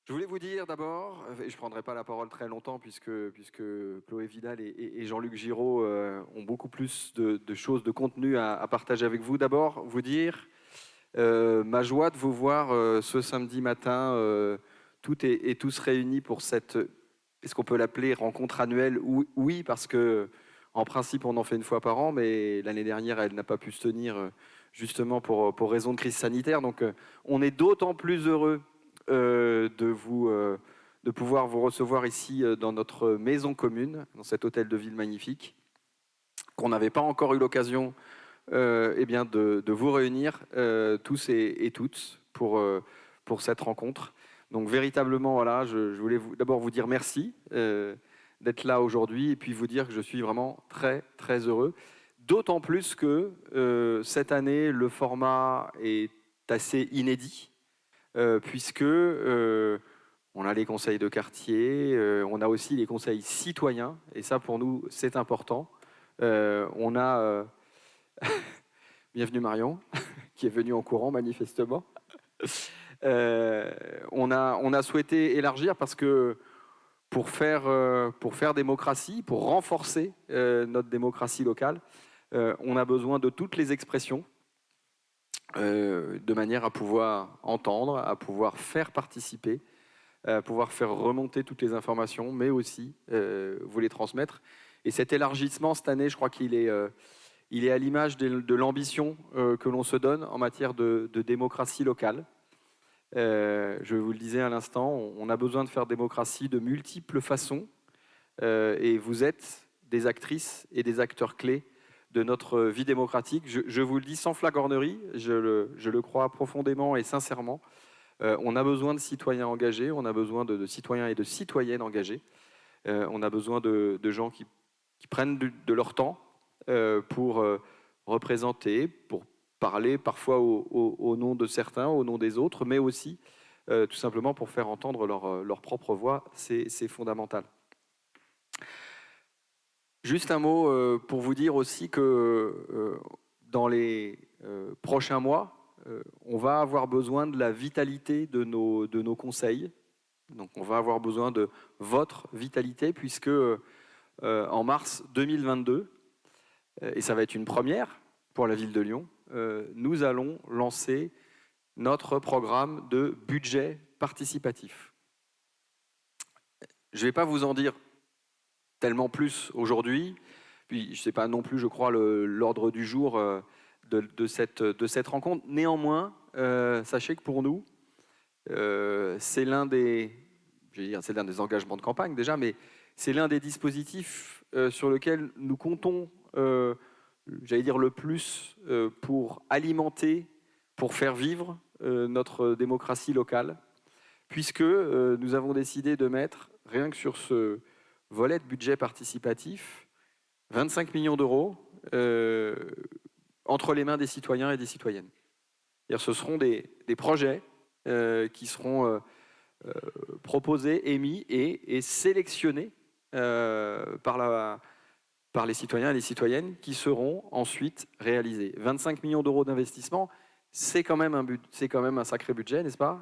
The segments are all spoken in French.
Je voulais vous dire d'abord, et je ne prendrai pas la parole très longtemps puisque Chloé Vidal et Jean-Luc Giraud ont beaucoup plus de choses, de contenu à partager avec vous. D'abord, vous dire ma joie de vous voir ce samedi matin, toutes et tous réunis pour cette, est-ce qu'on peut l'appeler rencontre annuelle? Oui, parce que en principe on en fait une fois par an, mais l'année dernière elle n'a pas pu se tenir justement pour raison de crise sanitaire. Donc on est d'autant plus heureux de pouvoir vous recevoir ici dans notre maison commune, dans cet hôtel de ville magnifique, qu'on n'avait pas encore eu l'occasion eh bien de vous réunir tous et toutes pour cette rencontre. Donc véritablement, voilà, je voulais d'abord vous dire merci d'être là aujourd'hui et puis vous dire que je suis vraiment très très heureux. D'autant plus que cette année, le format est assez inédit puisque on a les conseils de quartier, on a aussi les conseils citoyens, et ça pour nous c'est important. On a bienvenue Marion, qui est venue en courant manifestement. On a souhaité élargir parce que pour faire démocratie, pour renforcer notre démocratie locale, on a besoin de toutes les expressions de manière à pouvoir entendre, à pouvoir faire participer, à pouvoir faire remonter toutes les informations, mais aussi vous les transmettre. Et cet élargissement cette année, je crois il est à l'image de l'ambition que l'on se donne en matière de démocratie locale. Je vous le disais à l'instant, on a besoin de faire démocratie de multiples façons et vous êtes des actrices et des acteurs clés de notre vie démocratique. Je vous le dis sans flagornerie, je le crois profondément et sincèrement. On a besoin de citoyens engagés, on a besoin de citoyens et de citoyennes engagés. On a besoin de gens qui prennent de leur temps pour représenter, pour parler parfois au nom de certains, au nom des autres, mais aussi tout simplement pour faire entendre leur propre voix. C'est fondamental. Juste un mot pour vous dire aussi que dans les prochains mois, on va avoir besoin de la vitalité de nos conseils. Donc on va avoir besoin de votre vitalité puisque en mars 2022, et ça va être une première pour la ville de Lyon, nous allons lancer notre programme de budget participatif. Je ne vais pas vous en dire tellement plus aujourd'hui, puis je ne sais pas non plus, je crois, l'ordre du jour de cette rencontre. Néanmoins, sachez que pour nous, c'est l'un des engagements de campagne déjà, mais c'est l'un des dispositifs sur lequel nous comptons, j'allais dire le plus, pour alimenter, pour faire vivre notre démocratie locale, puisque nous avons décidé de mettre, rien que sur ce volet de budget participatif, 25 millions d'euros entre les mains des citoyens et des citoyennes. Ce seront des projets qui seront proposés, émis et sélectionnés par les citoyens et les citoyennes qui seront ensuite réalisés. 25 millions d'euros d'investissement, c'est quand même un sacré budget, n'est-ce pas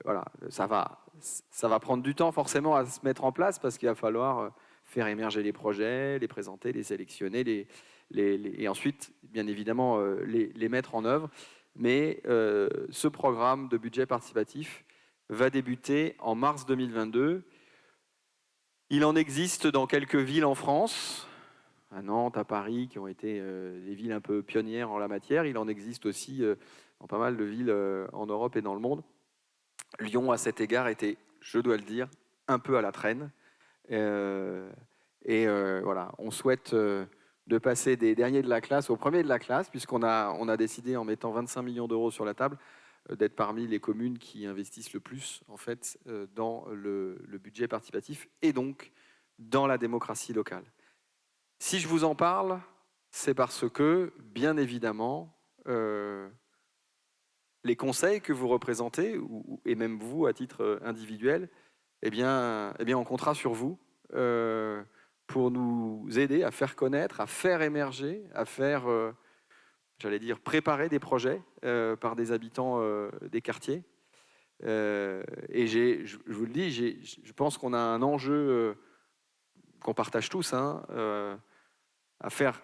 voilà, ça va prendre du temps forcément à se mettre en place parce qu'il va falloir faire émerger les projets, les présenter, les sélectionner, et ensuite, bien évidemment, les mettre en œuvre. Mais ce programme de budget participatif va débuter en mars 2022. Il en existe dans quelques villes en France, à Nantes, à Paris, qui ont été des villes un peu pionnières en la matière. Il en existe aussi dans pas mal de villes en Europe et dans le monde. Lyon, à cet égard, était, je dois le dire, un peu à la traîne. Voilà, on souhaite de passer des derniers de la classe aux premiers de la classe, puisqu'on a décidé, en mettant 25 millions d'euros sur la table, d'être parmi les communes qui investissent le plus en fait, dans le budget participatif et donc dans la démocratie locale. Si je vous en parle, c'est parce que, bien évidemment, les conseils que vous représentez, et même vous à titre individuel, eh bien, on comptera sur vous pour nous aider à faire connaître, à faire émerger, à faire j'allais dire, préparés des projets par des habitants des quartiers. Et je vous le dis, je pense qu'on a un enjeu qu'on partage tous, hein, à faire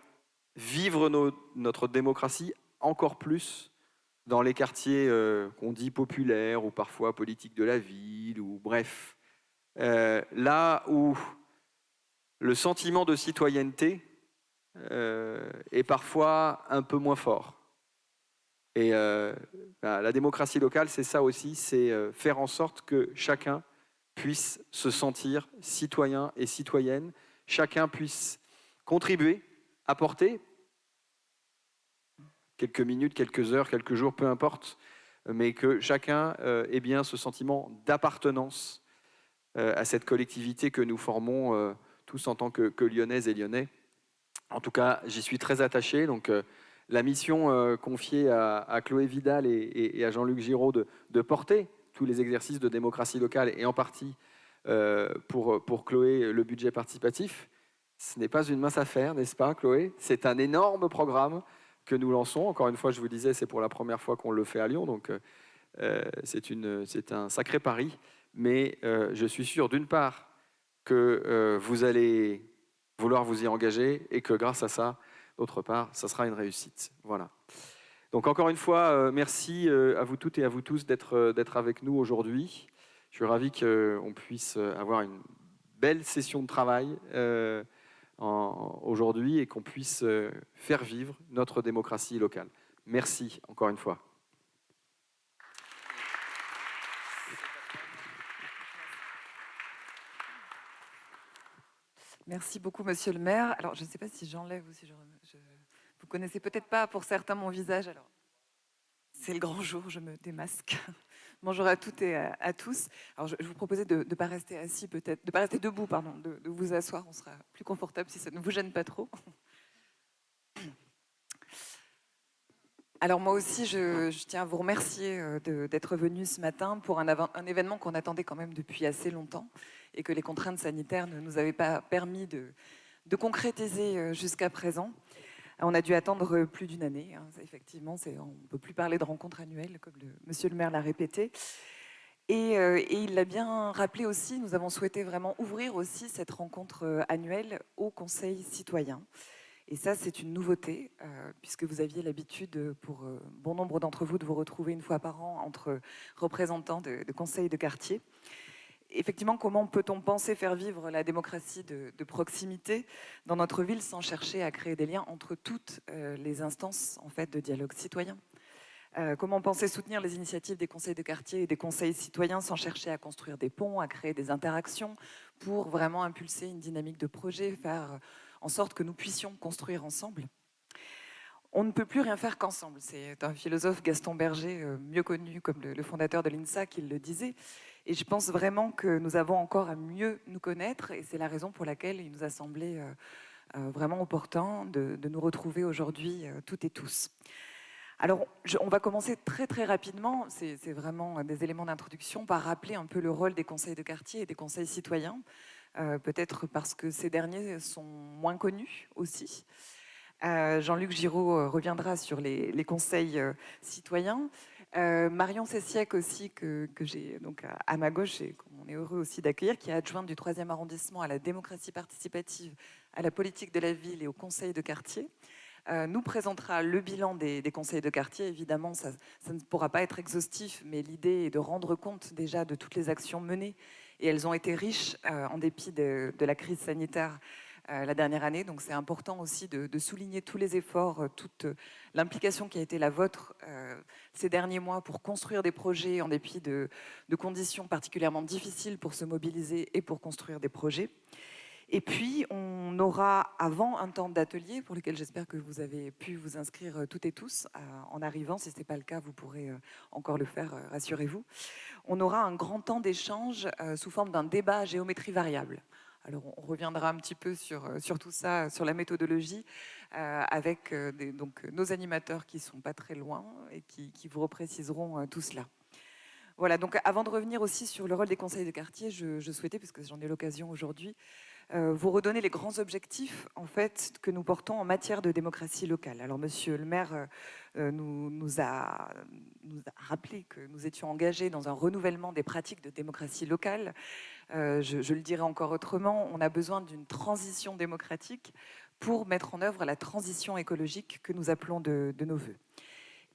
vivre notre démocratie encore plus dans les quartiers qu'on dit populaires ou parfois politiques de la ville, ou bref, là où le sentiment de citoyenneté est parfois un peu moins fort. Et la démocratie locale, c'est ça aussi, c'est faire en sorte que chacun puisse se sentir citoyen et citoyenne, chacun puisse contribuer, apporter, quelques minutes, quelques heures, quelques jours, peu importe, mais que chacun ait bien ce sentiment d'appartenance à cette collectivité que nous formons tous en tant que Lyonnaises et Lyonnais. En tout cas, j'y suis très attaché. Donc, la mission confiée à Chloé Vidal et à Jean-Luc Giraud de porter tous les exercices de démocratie locale, et en partie pour Chloé le budget participatif, ce n'est pas une mince affaire, n'est-ce pas, Chloé? C'est un énorme programme que nous lançons. Encore une fois, je vous disais, c'est pour la première fois qu'on le fait à Lyon, donc c'est un sacré pari. Mais je suis sûr, d'une part, que vous allez vouloir vous y engager et que grâce à ça, d'autre part, ça sera une réussite. Voilà. Donc encore une fois, merci à vous toutes et à vous tous d'être avec nous aujourd'hui. Je suis ravi qu'on puisse avoir une belle session de travail aujourd'hui et qu'on puisse faire vivre notre démocratie locale. Merci encore une fois. Merci beaucoup, monsieur le maire. Alors, je ne sais pas si j'enlève ou si vous connaissez peut-être pas pour certains mon visage. Alors, c'est le grand jour, je me démasque. Bonjour à toutes et à tous. Alors, je vous proposais de ne pas rester assis, peut-être, de ne pas rester debout, pardon, de vous asseoir. On sera plus confortable si ça ne vous gêne pas trop. Alors moi aussi, je tiens à vous remercier d'être venu ce matin pour un événement qu'on attendait quand même depuis assez longtemps et que les contraintes sanitaires ne nous avaient pas permis de concrétiser jusqu'à présent. On a dû attendre plus d'une année, hein, effectivement, on ne peut plus parler de rencontre annuelle, comme monsieur le maire l'a répété. Et il l'a bien rappelé aussi, nous avons souhaité vraiment ouvrir aussi cette rencontre annuelle au Conseil citoyen. Et ça, c'est une nouveauté, puisque vous aviez l'habitude, pour bon nombre d'entre vous, de vous retrouver une fois par an entre représentants de conseils de quartier. Effectivement, comment peut-on penser faire vivre la démocratie de proximité dans notre ville sans chercher à créer des liens entre toutes les instances en fait, de dialogue citoyen? Comment penser soutenir les initiatives des conseils de quartier et des conseils citoyens sans chercher à construire des ponts, à créer des interactions pour vraiment impulser une dynamique de projet, faire en sorte que nous puissions construire ensemble? On ne peut plus rien faire qu'ensemble. C'est un philosophe, Gaston Berger, mieux connu comme le fondateur de l'INSA, qui le disait. Et je pense vraiment que nous avons encore à mieux nous connaître, et c'est la raison pour laquelle il nous a semblé vraiment opportun de nous retrouver aujourd'hui toutes et tous. Alors, on va commencer très très rapidement, c'est vraiment des éléments d'introduction, par rappeler un peu le rôle des conseils de quartier et des conseils citoyens, peut-être parce que ces derniers sont moins connus aussi. Jean-Luc Giraud reviendra sur les conseils citoyens. Marion Sessiec aussi, que j'ai donc à ma gauche et qu'on est heureux aussi d'accueillir, qui est adjointe du 3e arrondissement à la démocratie participative, à la politique de la ville et au conseil de quartier, nous présentera le bilan des conseils de quartier. Évidemment, ça ne pourra pas être exhaustif, mais l'idée est de rendre compte déjà de toutes les actions menées, et elles ont été riches en dépit de la crise sanitaire la dernière année. Donc c'est important aussi de souligner tous les efforts, toute l'implication qui a été la vôtre ces derniers mois pour construire des projets en dépit de conditions particulièrement difficiles pour se mobiliser et pour construire des projets. Et puis, on aura avant un temps d'atelier pour lequel j'espère que vous avez pu vous inscrire toutes et tous en arrivant. Si ce n'est pas le cas, vous pourrez encore le faire, rassurez-vous. On aura un grand temps d'échange sous forme d'un débat à géométrie variable. Alors, on reviendra un petit peu sur tout ça, sur la méthodologie, avec donc, nos animateurs qui ne sont pas très loin et qui vous repréciseront tout cela. Voilà, donc avant de revenir aussi sur le rôle des conseils de quartier, je souhaitais, puisque j'en ai l'occasion aujourd'hui, vous redonner les grands objectifs en fait, que nous portons en matière de démocratie locale. Alors, Monsieur le maire nous a rappelé que nous étions engagés dans un renouvellement des pratiques de démocratie locale. Je le dirais encore autrement, on a besoin d'une transition démocratique pour mettre en œuvre la transition écologique que nous appelons de nos voeux.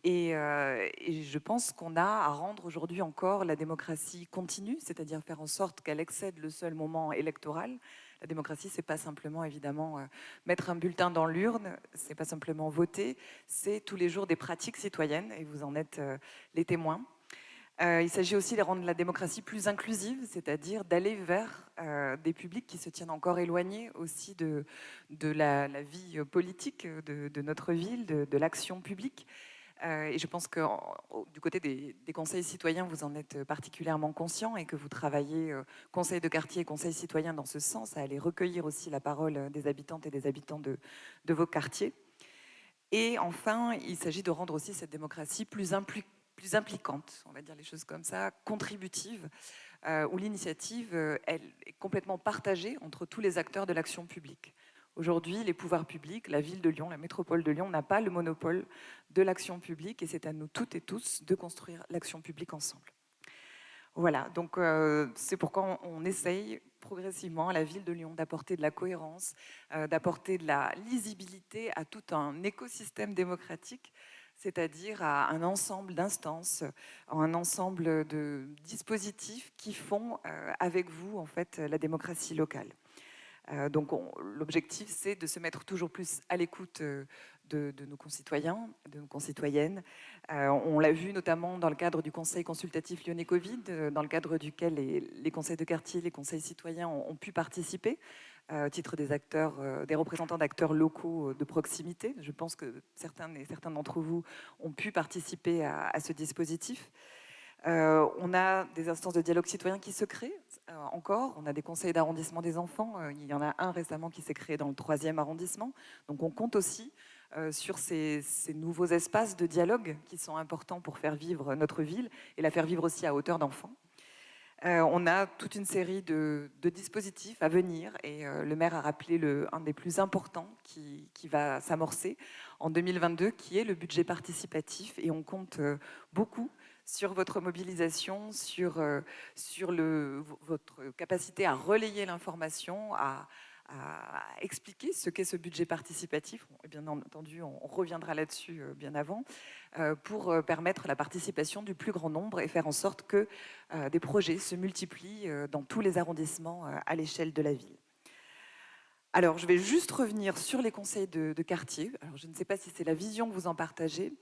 Et je pense qu'on a à rendre aujourd'hui encore la démocratie continue, c'est-à-dire faire en sorte qu'elle excède le seul moment électoral. La démocratie, c'est pas simplement évidemment mettre un bulletin dans l'urne, c'est pas simplement voter, c'est tous les jours des pratiques citoyennes, et vous en êtes les témoins. Il s'agit aussi de rendre la démocratie plus inclusive, c'est-à-dire d'aller vers des publics qui se tiennent encore éloignés aussi de la vie politique de notre ville, de l'action publique. Et je pense que du côté des conseils citoyens, vous en êtes particulièrement conscient et que vous travaillez conseil de quartier et conseil citoyen dans ce sens, à aller recueillir aussi la parole des habitantes et des habitants de vos quartiers. Et enfin, il s'agit de rendre aussi cette démocratie plus impliquante, on va dire les choses comme ça, contributive, où l'initiative elle est complètement partagée entre tous les acteurs de l'action publique. Aujourd'hui, les pouvoirs publics, la ville de Lyon, la métropole de Lyon n'a pas le monopole de l'action publique et c'est à nous toutes et tous de construire l'action publique ensemble. Voilà, donc c'est pourquoi on essaye progressivement à la ville de Lyon d'apporter de la cohérence, d'apporter de la lisibilité à tout un écosystème démocratique, c'est-à-dire à un ensemble d'instances, un ensemble de dispositifs qui font avec vous en fait la démocratie locale. Donc l'objectif, c'est de se mettre toujours plus à l'écoute de nos concitoyens, de nos concitoyennes. On l'a vu notamment dans le cadre du Conseil consultatif Lyonnais Covid, dans le cadre duquel les conseils de quartier, les conseils citoyens ont pu participer au titre des acteurs, des représentants d'acteurs locaux de proximité. Je pense que certains d'entre vous ont pu participer à ce dispositif. On a des instances de dialogue citoyen qui se créent encore. On a des conseils d'arrondissement des enfants. Il y en a un récemment qui s'est créé dans le 3e arrondissement. Donc on compte aussi sur ces nouveaux espaces de dialogue qui sont importants pour faire vivre notre ville et la faire vivre aussi à hauteur d'enfants. On a toute une série de dispositifs à venir et le maire a rappelé un des plus importants qui va s'amorcer en 2022, qui est le budget participatif. Et on compte beaucoup sur votre mobilisation, sur votre capacité à relayer l'information, à expliquer ce qu'est ce budget participatif. Et bien entendu, on reviendra là-dessus bien avant, pour permettre la participation du plus grand nombre et faire en sorte que des projets se multiplient dans tous les arrondissements à l'échelle de la ville. Alors, je vais juste revenir sur les conseils de quartier. Alors, je ne sais pas si c'est la vision que vous en partagez,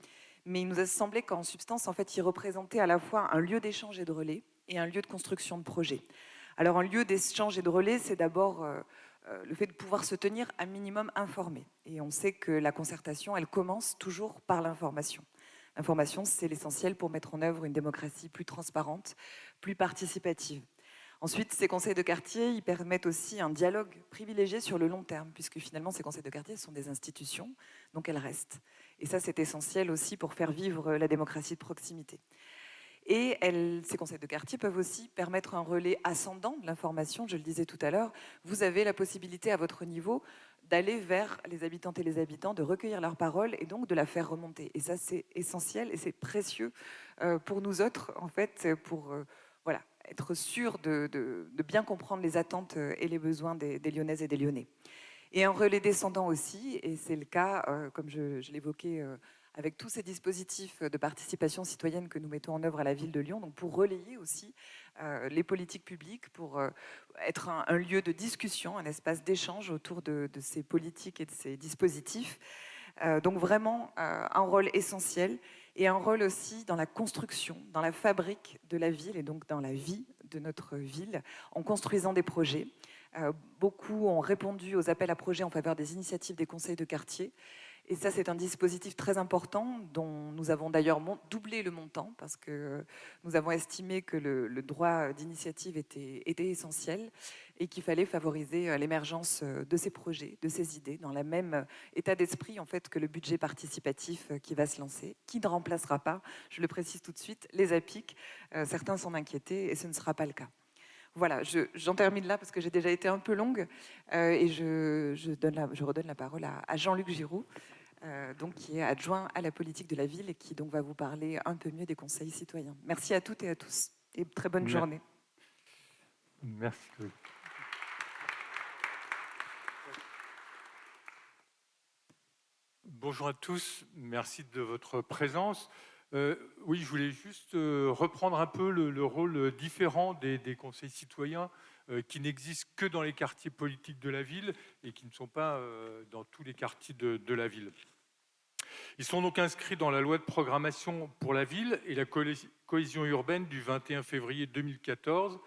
mais il nous a semblé qu'en substance, en fait, ils représentaient à la fois un lieu d'échange et de relais et un lieu de construction de projets. Alors, un lieu d'échange et de relais, c'est d'abord le fait de pouvoir se tenir un minimum informé. Et on sait que la concertation, elle commence toujours par l'information. L'information, c'est l'essentiel pour mettre en œuvre une démocratie plus transparente, plus participative. Ensuite, ces conseils de quartier, ils permettent aussi un dialogue privilégié sur le long terme, puisque finalement, ces conseils de quartier sont des institutions, donc elles restent. Et ça, c'est essentiel aussi pour faire vivre la démocratie de proximité. Et ces conseils de quartier peuvent aussi permettre un relais ascendant de l'information. Je le disais tout à l'heure, vous avez la possibilité à votre niveau d'aller vers les habitantes et les habitants, de recueillir leurs paroles et donc de la faire remonter. Et ça, c'est essentiel et c'est précieux pour nous autres, en fait, pour voilà, être sûr de bien comprendre les attentes et les besoins des Lyonnaises et des Lyonnais. Et un relais descendant aussi, et c'est le cas, comme je l'évoquais, avec tous ces dispositifs de participation citoyenne que nous mettons en œuvre à la ville de Lyon, donc pour relayer aussi les politiques publiques, pour être un lieu de discussion, un espace d'échange autour de ces politiques et de ces dispositifs. Donc vraiment un rôle essentiel et un rôle aussi dans la construction, dans la fabrique de la ville et donc dans la vie de notre ville, en construisant des projets. Beaucoup ont répondu aux appels à projets en faveur des initiatives des conseils de quartier. Et ça, c'est un dispositif très important dont nous avons d'ailleurs doublé le montant parce que nous avons estimé que le droit d'initiative était essentiel et qu'il fallait favoriser l'émergence de ces projets, de ces idées, dans le même état d'esprit en fait que le budget participatif qui va se lancer, qui ne remplacera pas, je le précise tout de suite, les APIC. Certains s'en inquiétaient et ce ne sera pas le cas. Voilà, j'en termine là parce que j'ai déjà été un peu longue et je redonne la parole à Jean-Luc Giroux, donc, qui est adjoint à la politique de la ville et qui donc va vous parler un peu mieux des conseils citoyens. Merci à toutes et à tous et très bonne journée. Merci. Bonjour à tous, merci de votre présence. Oui, je voulais juste reprendre un peu le rôle différent des conseils citoyens qui n'existent que dans les quartiers politiques de la ville et qui ne sont pas dans tous les quartiers de la ville. Ils sont donc inscrits dans la loi de programmation pour la ville et la cohésion urbaine du 21 février 2014.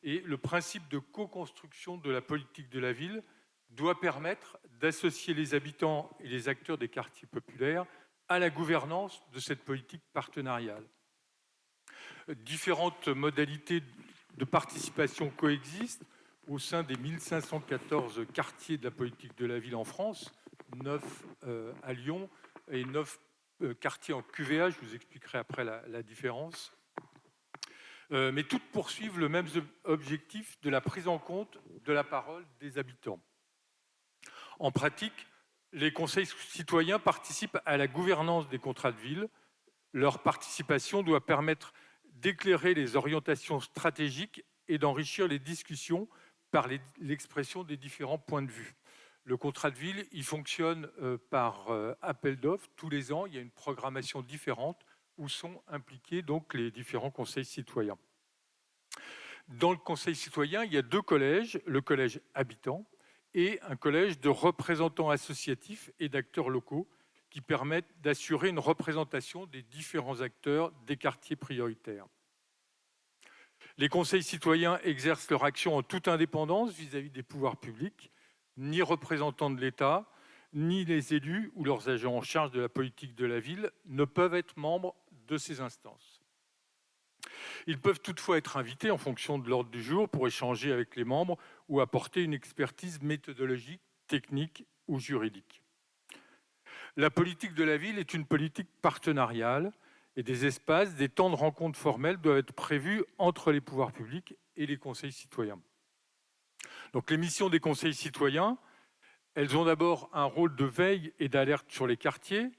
Et le principe de co-construction de la politique de la ville doit permettre d'associer les habitants et les acteurs des quartiers populaires à la gouvernance de cette politique partenariale. Différentes modalités de participation coexistent au sein des 1514 quartiers de la politique de la ville en France, 9 à Lyon et 9 quartiers en QVA, je vous expliquerai après la différence. Mais toutes poursuivent le même objectif de la prise en compte de la parole des habitants. En pratique, les conseils citoyens participent à la gouvernance des contrats de ville. Leur participation doit permettre d'éclairer les orientations stratégiques et d'enrichir les discussions par l'expression des différents points de vue. Le contrat de ville, il fonctionne par appel d'offres. Tous les ans, il y a une programmation différente où sont impliqués donc les différents conseils citoyens. Dans le conseil citoyen, il y a 2 collèges, le collège habitant et un collège de représentants associatifs et d'acteurs locaux qui permettent d'assurer une représentation des différents acteurs des quartiers prioritaires. Les conseils citoyens exercent leur action en toute indépendance vis-à-vis des pouvoirs publics, ni représentants de l'État, ni les élus ou leurs agents en charge de la politique de la ville ne peuvent être membres de ces instances. Ils peuvent toutefois être invités en fonction de l'ordre du jour pour échanger avec les membres ou apporter une expertise méthodologique, technique ou juridique. La politique de la ville est une politique partenariale et des espaces, des temps de rencontre formels doivent être prévus entre les pouvoirs publics et les conseils citoyens. Donc les missions des conseils citoyens, elles ont d'abord un rôle de veille et d'alerte sur les quartiers.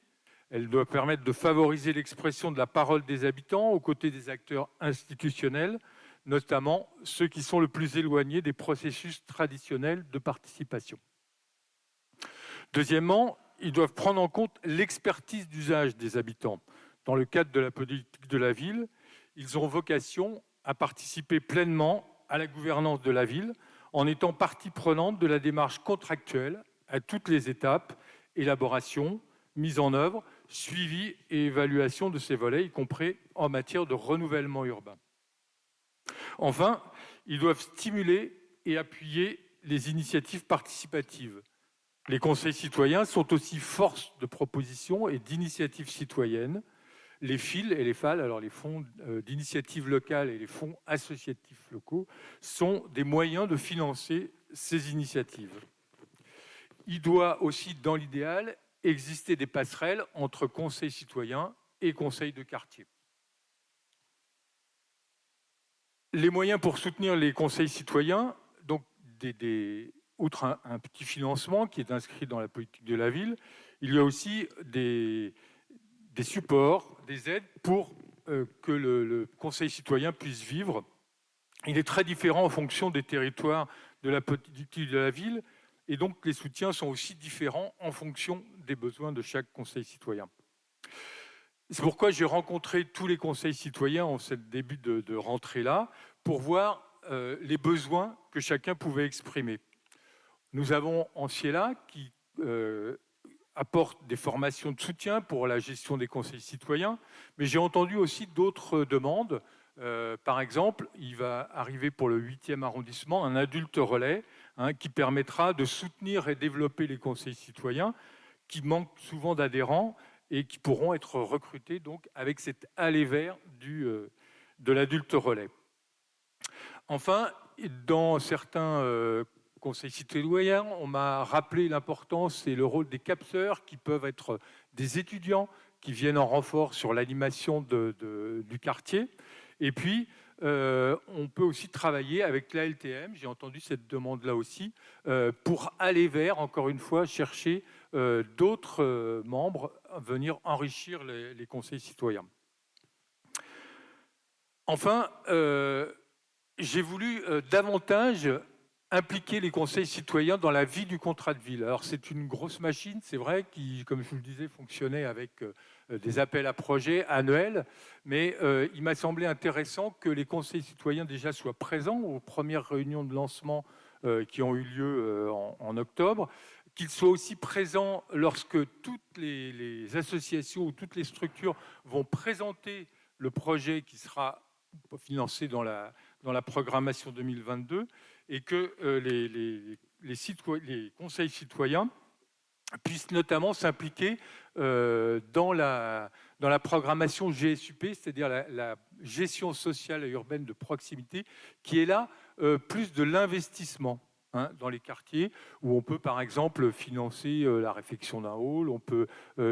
Elles doivent permettre de favoriser l'expression de la parole des habitants aux côtés des acteurs institutionnels, notamment ceux qui sont le plus éloignés des processus traditionnels de participation. Deuxièmement, ils doivent prendre en compte l'expertise d'usage des habitants. Dans le cadre de la politique de la ville, ils ont vocation à participer pleinement à la gouvernance de la ville en étant partie prenante de la démarche contractuelle à toutes les étapes, élaboration, mise en œuvre, suivi et évaluation de ces volets, y compris en matière de renouvellement urbain. Enfin, ils doivent stimuler et appuyer les initiatives participatives. Les conseils citoyens sont aussi force de proposition et d'initiatives citoyennes. Les FIL et les FAL, alors les fonds d'initiative locale et les fonds associatifs locaux, sont des moyens de financer ces initiatives. Il doit aussi, dans l'idéal, exister des passerelles entre conseils citoyens et conseils de quartier. Les moyens pour soutenir les conseils citoyens, donc outre un petit financement qui est inscrit dans la politique de la ville, il y a aussi des supports, des aides pour que le conseil citoyen puisse vivre. Il est très différent en fonction des territoires de la politique de la ville et donc les soutiens sont aussi différents en fonction des besoins de chaque conseil citoyen. C'est pourquoi j'ai rencontré tous les conseils citoyens en ce début de rentrée-là pour voir les besoins que chacun pouvait exprimer. Nous avons Anciela qui apporte des formations de soutien pour la gestion des conseils citoyens, mais j'ai entendu aussi d'autres demandes. Par exemple, il va arriver pour le 8e arrondissement un adulte relais qui permettra de soutenir et développer les conseils citoyens qui manquent souvent d'adhérents et qui pourront être recrutés donc, avec cet aller vers de l'adulte relais. Enfin, dans certains conseils citoyens, on m'a rappelé l'importance et le rôle des capteurs qui peuvent être des étudiants qui viennent en renfort sur l'animation du quartier. Et puis, on peut aussi travailler avec la LTM, j'ai entendu cette demande-là aussi, pour aller vers, encore une fois, chercher d'autres membres à venir enrichir les conseils citoyens. Enfin, j'ai voulu davantage impliquer les conseils citoyens dans la vie du contrat de ville. Alors c'est une grosse machine, c'est vrai, qui, comme je vous le disais, fonctionnait avec des appels à projets annuels, mais il m'a semblé intéressant que les conseils citoyens déjà soient présents aux premières réunions de lancement qui ont eu lieu en octobre, qu'ils soient aussi présents lorsque toutes les associations ou toutes les structures vont présenter le projet qui sera financé dans la programmation 2022, et que les conseils citoyens puissent notamment s'impliquer dans la programmation GSUP, c'est-à-dire la gestion sociale et urbaine de proximité, qui est là plus de l'investissement dans les quartiers, où on peut par exemple financer la réfection d'un hall, on peut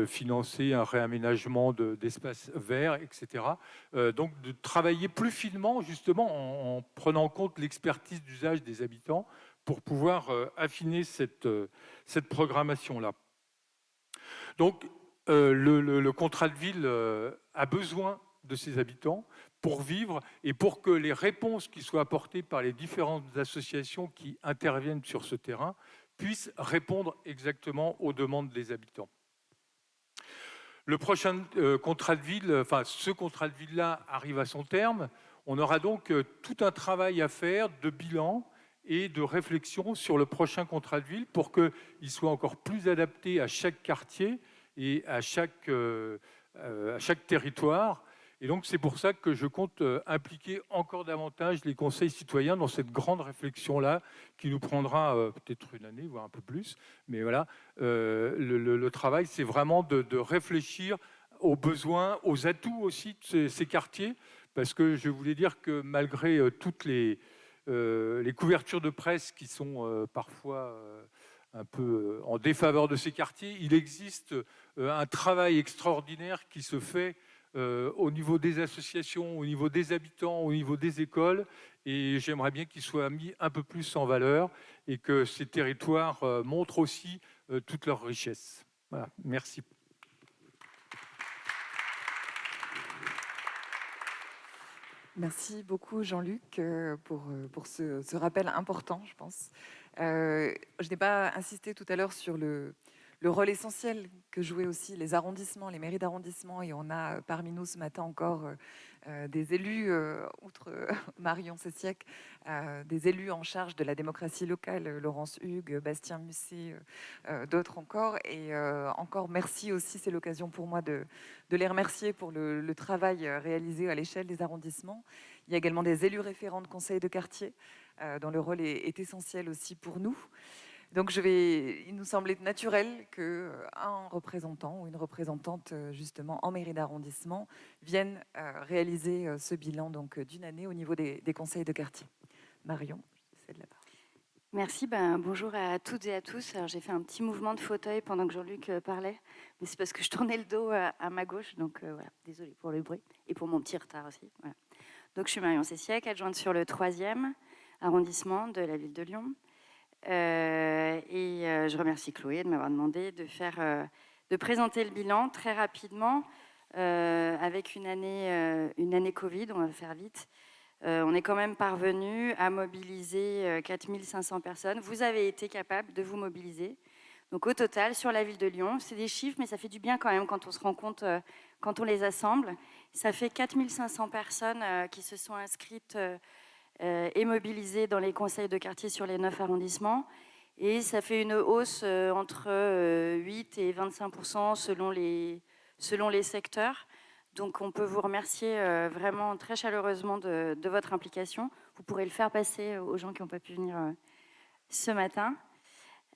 financer un réaménagement d'espaces verts, etc. Donc de travailler plus finement justement en prenant en compte l'expertise d'usage des habitants pour pouvoir affiner cette programmation-là. Donc le contrat de ville a besoin de ses habitants pour vivre et pour que les réponses qui soient apportées par les différentes associations qui interviennent sur ce terrain puissent répondre exactement aux demandes des habitants. Le prochain contrat de ville, enfin ce contrat de ville-là arrive à son terme. On aura donc tout un travail à faire de bilan et de réflexion sur le prochain contrat de ville pour qu'il soit encore plus adapté à chaque quartier et à chaque territoire. Et donc, c'est pour ça que je compte impliquer encore davantage les conseils citoyens dans cette grande réflexion-là, qui nous prendra peut-être une année, voire un peu plus. Mais voilà, le travail, c'est vraiment de réfléchir aux besoins, aux atouts aussi de ces quartiers, parce que je voulais dire que malgré toutes les couvertures de presse qui sont parfois un peu en défaveur de ces quartiers, il existe un travail extraordinaire qui se fait au niveau des associations, au niveau des habitants, au niveau des écoles, et j'aimerais bien qu'il soit mis un peu plus en valeur et que ces territoires montrent aussi toute leur richesse. Voilà, merci. Merci beaucoup Jean-Luc pour ce rappel important, je pense. Je n'ai pas insisté tout à l'heure sur le rôle essentiel que jouaient aussi les arrondissements, les mairies d'arrondissement, et on a parmi nous ce matin encore des élus, outre Marion Sessiec, des élus en charge de la démocratie locale, Laurence Hugues, Bastien Musset, d'autres encore. Et encore merci aussi, c'est l'occasion pour moi de les remercier pour le travail réalisé à l'échelle des arrondissements. Il y a également des élus référents de conseils de quartier, dont le rôle est essentiel aussi pour nous. Donc il nous semblait naturel qu'un représentant ou une représentante justement en mairie d'arrondissement vienne réaliser ce bilan d'une année au niveau des conseils de quartier. Marion, c'est de la part. Merci, bonjour à toutes et à tous. Alors, j'ai fait un petit mouvement de fauteuil pendant que Jean-Luc parlait, mais c'est parce que je tournais le dos à ma gauche, donc voilà, désolée pour le bruit et pour mon petit retard aussi. Voilà. Donc je suis Marion Sessiec, adjointe sur le 3e arrondissement de la ville de Lyon. Je remercie Chloé de m'avoir demandé de présenter le bilan très rapidement avec une année Covid, on va faire vite. On est quand même parvenu à mobiliser 4500 personnes. Vous avez été capable de vous mobiliser. Donc au total, sur la ville de Lyon, c'est des chiffres, mais ça fait du bien quand même quand on se rend compte, quand on les assemble. Ça fait 4500 personnes qui se sont inscrites et mobilisées dans les conseils de quartier sur les 9 arrondissements. Et ça fait une hausse entre 8 et 25% selon les secteurs. Donc on peut vous remercier vraiment très chaleureusement de votre implication. Vous pourrez le faire passer aux gens qui n'ont pas pu venir ce matin.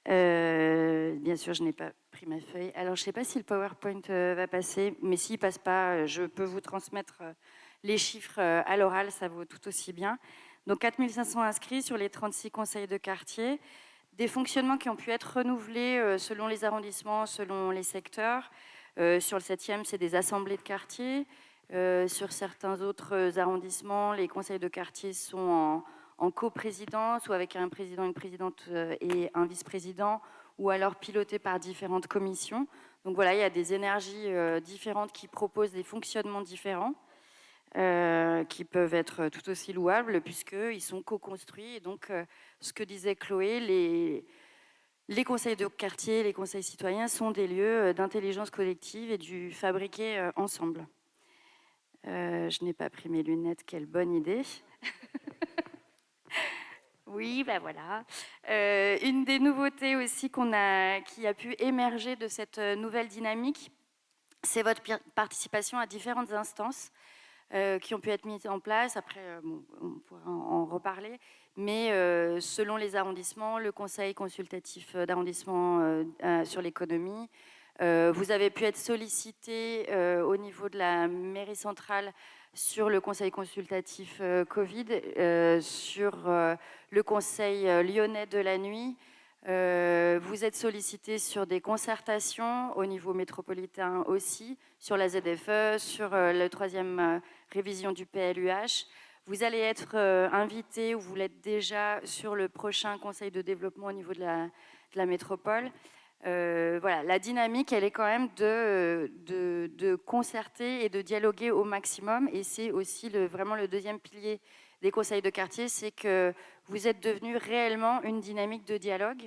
Bien sûr, je n'ai pas pris ma feuille. Alors je ne sais pas si le PowerPoint va passer, mais s'il ne passe pas, je peux vous transmettre les chiffres à l'oral, ça vaut tout aussi bien. Donc 4500 inscrits sur les 36 conseils de quartier. Des fonctionnements qui ont pu être renouvelés selon les arrondissements, selon les secteurs. Sur le 7e, c'est des assemblées de quartier. Sur certains autres arrondissements, les conseils de quartier sont en coprésidence ou avec un président, une présidente et un vice-président, ou alors pilotés par différentes commissions. Donc voilà, il y a des énergies différentes qui proposent des fonctionnements différents. Qui peuvent être tout aussi louables puisqu'ils sont co-construits. Et donc, ce que disait Chloé, les conseils de quartier, les conseils citoyens sont des lieux d'intelligence collective et du fabriquer ensemble. Je n'ai pas pris mes lunettes, quelle bonne idée. Oui, ben voilà. Une des nouveautés aussi qui a pu émerger de cette nouvelle dynamique, c'est votre participation à différentes instances qui ont pu être mises en place. Après, on pourra en reparler. Mais selon les arrondissements, le conseil consultatif d'arrondissement sur l'économie, vous avez pu être sollicité au niveau de la mairie centrale sur le conseil consultatif Covid, sur le conseil lyonnais de la nuit. Vous êtes sollicité sur des concertations au niveau métropolitain aussi, sur la ZFE, sur la troisième révision du PLUH. Vous allez être invité, ou vous l'êtes déjà, sur le prochain conseil de développement au niveau de la métropole. Voilà, la dynamique, elle est quand même de concerter et de dialoguer au maximum. Et c'est aussi vraiment le deuxième pilier des conseils de quartier, c'est que vous êtes devenu réellement une dynamique de dialogue.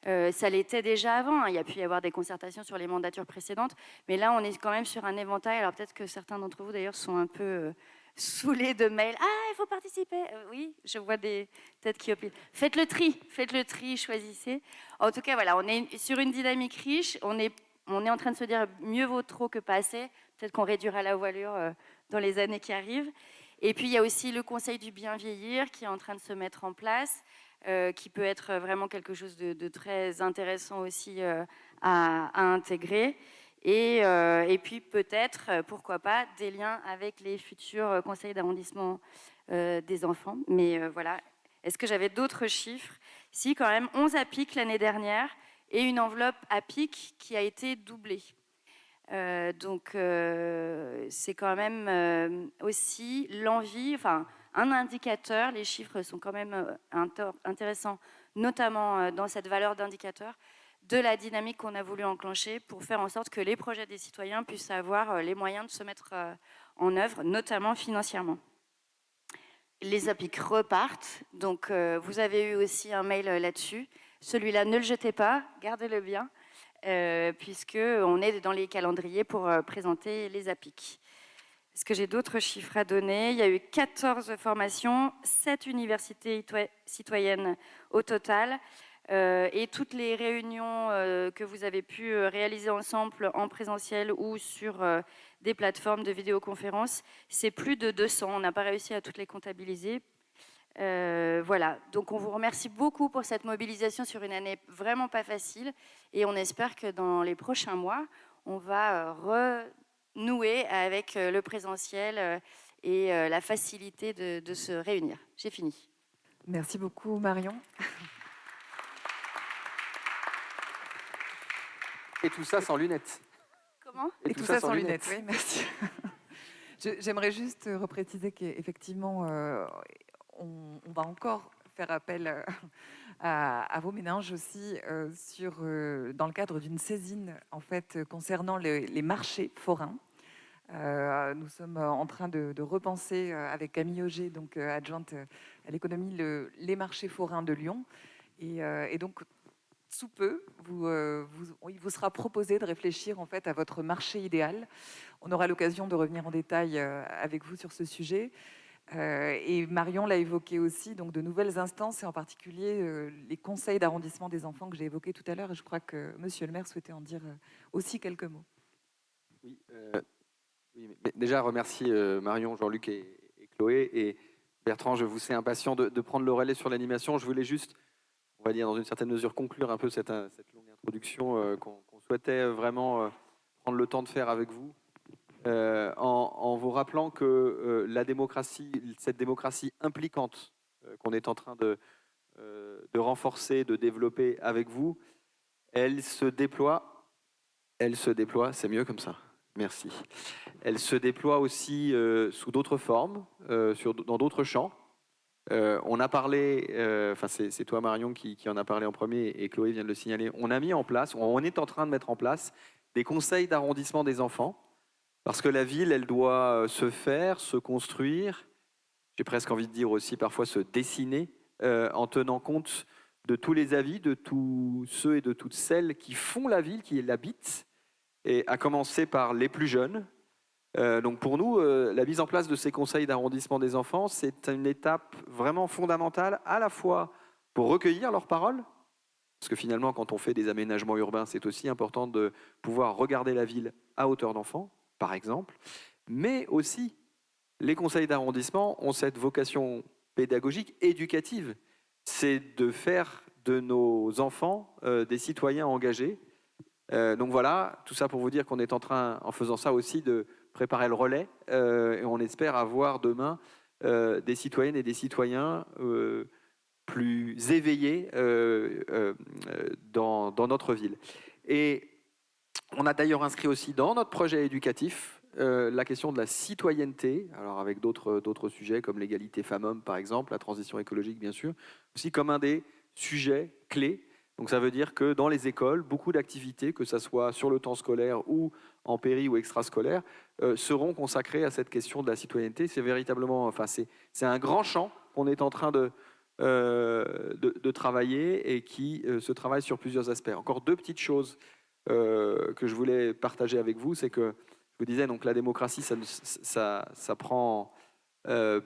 Ça l'était déjà avant, hein. Il y a pu y avoir des concertations sur les mandatures précédentes, mais là, on est quand même sur un éventail. Alors peut-être que certains d'entre vous, d'ailleurs, sont un peu saoulés de mails. Ah, il faut participer. Oui, je vois des têtes qui opinent. Faites le tri, choisissez. En tout cas, voilà, on est sur une dynamique riche. On est en train de se dire mieux vaut trop que pas assez. Peut-être qu'on réduira la voilure dans les années qui arrivent. Et puis, il y a aussi le Conseil du bien vieillir qui est en train de se mettre en place, qui peut être vraiment quelque chose de très intéressant aussi à intégrer. Et puis, peut-être, pourquoi pas, des liens avec les futurs conseils d'arrondissement des enfants. Mais voilà. Est-ce que j'avais d'autres chiffres? Si, quand même, 11 APIC l'année dernière et une enveloppe APIC qui a été doublée. Donc, c'est quand même aussi l'envie, enfin, un indicateur, les chiffres sont quand même intéressants, notamment dans cette valeur d'indicateur, de la dynamique qu'on a voulu enclencher pour faire en sorte que les projets des citoyens puissent avoir les moyens de se mettre en œuvre, notamment financièrement. Les APIC repartent, donc vous avez eu aussi un mail là-dessus. Celui-là, ne le jetez pas, gardez-le bien. Puisqu'on est dans les calendriers pour présenter les APIC. Est-ce que j'ai d'autres chiffres à donner? Il y a eu 14 formations, 7 universités citoyennes au total, et toutes les réunions que vous avez pu réaliser ensemble en présentiel ou sur des plateformes de vidéoconférence, c'est plus de 200. On n'a pas réussi à toutes les comptabiliser. Voilà, donc on vous remercie beaucoup pour cette mobilisation sur une année vraiment pas facile et on espère que dans les prochains mois, on va renouer avec le présentiel et la facilité de se réunir. J'ai fini. Merci beaucoup Marion. Et tout ça sans lunettes. Comment? Et tout ça sans lunettes, oui, merci. J'aimerais juste repréciser qu'effectivement, on va encore faire appel à vos méninges aussi dans le cadre d'une saisine en fait, concernant les marchés forains. Nous sommes en train de repenser avec Camille Auger, donc adjointe à l'économie, les marchés forains de Lyon. Et donc, sous peu, il vous sera proposé de réfléchir en fait à votre marché idéal. On aura l'occasion de revenir en détail avec vous sur ce sujet. Et Marion l'a évoqué aussi, donc de nouvelles instances, et en particulier les conseils d'arrondissement des enfants que j'ai évoqués tout à l'heure. Et je crois que Monsieur le maire souhaitait en dire aussi quelques mots. Oui, mais déjà remercier Marion, Jean-Luc et Chloé. Et Bertrand, je vous sais impatient de prendre le relais sur l'animation. Je voulais juste, on va dire dans une certaine mesure, conclure un peu cette longue introduction qu'on souhaitait vraiment prendre le temps de faire avec vous. En vous rappelant que la démocratie, cette démocratie impliquante qu'on est en train de renforcer, de développer avec vous, elle se déploie, c'est mieux comme ça. Merci. Elle se déploie aussi sous d'autres formes, dans d'autres champs. On a parlé, c'est toi Marion qui en a parlé en premier et Chloé vient de le signaler, on est en train de mettre en place des conseils d'arrondissement des enfants, parce que la ville, elle doit se faire, se construire, j'ai presque envie de dire aussi parfois se dessiner, en tenant compte de tous les avis, de tous ceux et de toutes celles qui font la ville, qui l'habitent, et à commencer par les plus jeunes. Donc pour nous, la mise en place de ces conseils d'arrondissement des enfants, c'est une étape vraiment fondamentale, à la fois pour recueillir leurs paroles, parce que finalement, quand on fait des aménagements urbains, c'est aussi important de pouvoir regarder la ville à hauteur d'enfant, par exemple, mais aussi les conseils d'arrondissement ont cette vocation pédagogique, éducative, c'est de faire de nos enfants des citoyens engagés. Donc voilà, tout ça pour vous dire qu'on est en train, en faisant ça aussi, de préparer le relais, et on espère avoir demain des citoyennes et des citoyens plus éveillés dans notre ville. Et on a d'ailleurs inscrit aussi dans notre projet éducatif la question de la citoyenneté, alors avec d'autres sujets comme l'égalité femmes-hommes par exemple, la transition écologique bien sûr, aussi comme un des sujets clés. Donc ça veut dire que dans les écoles, beaucoup d'activités, que ce soit sur le temps scolaire ou en péri ou extrascolaire, seront consacrées à cette question de la citoyenneté. C'est véritablement, c'est un grand champ qu'on est en train de travailler et qui se travaille sur plusieurs aspects. Encore deux petites choses que je voulais partager avec vous, c'est que je vous disais, donc la démocratie, ça prend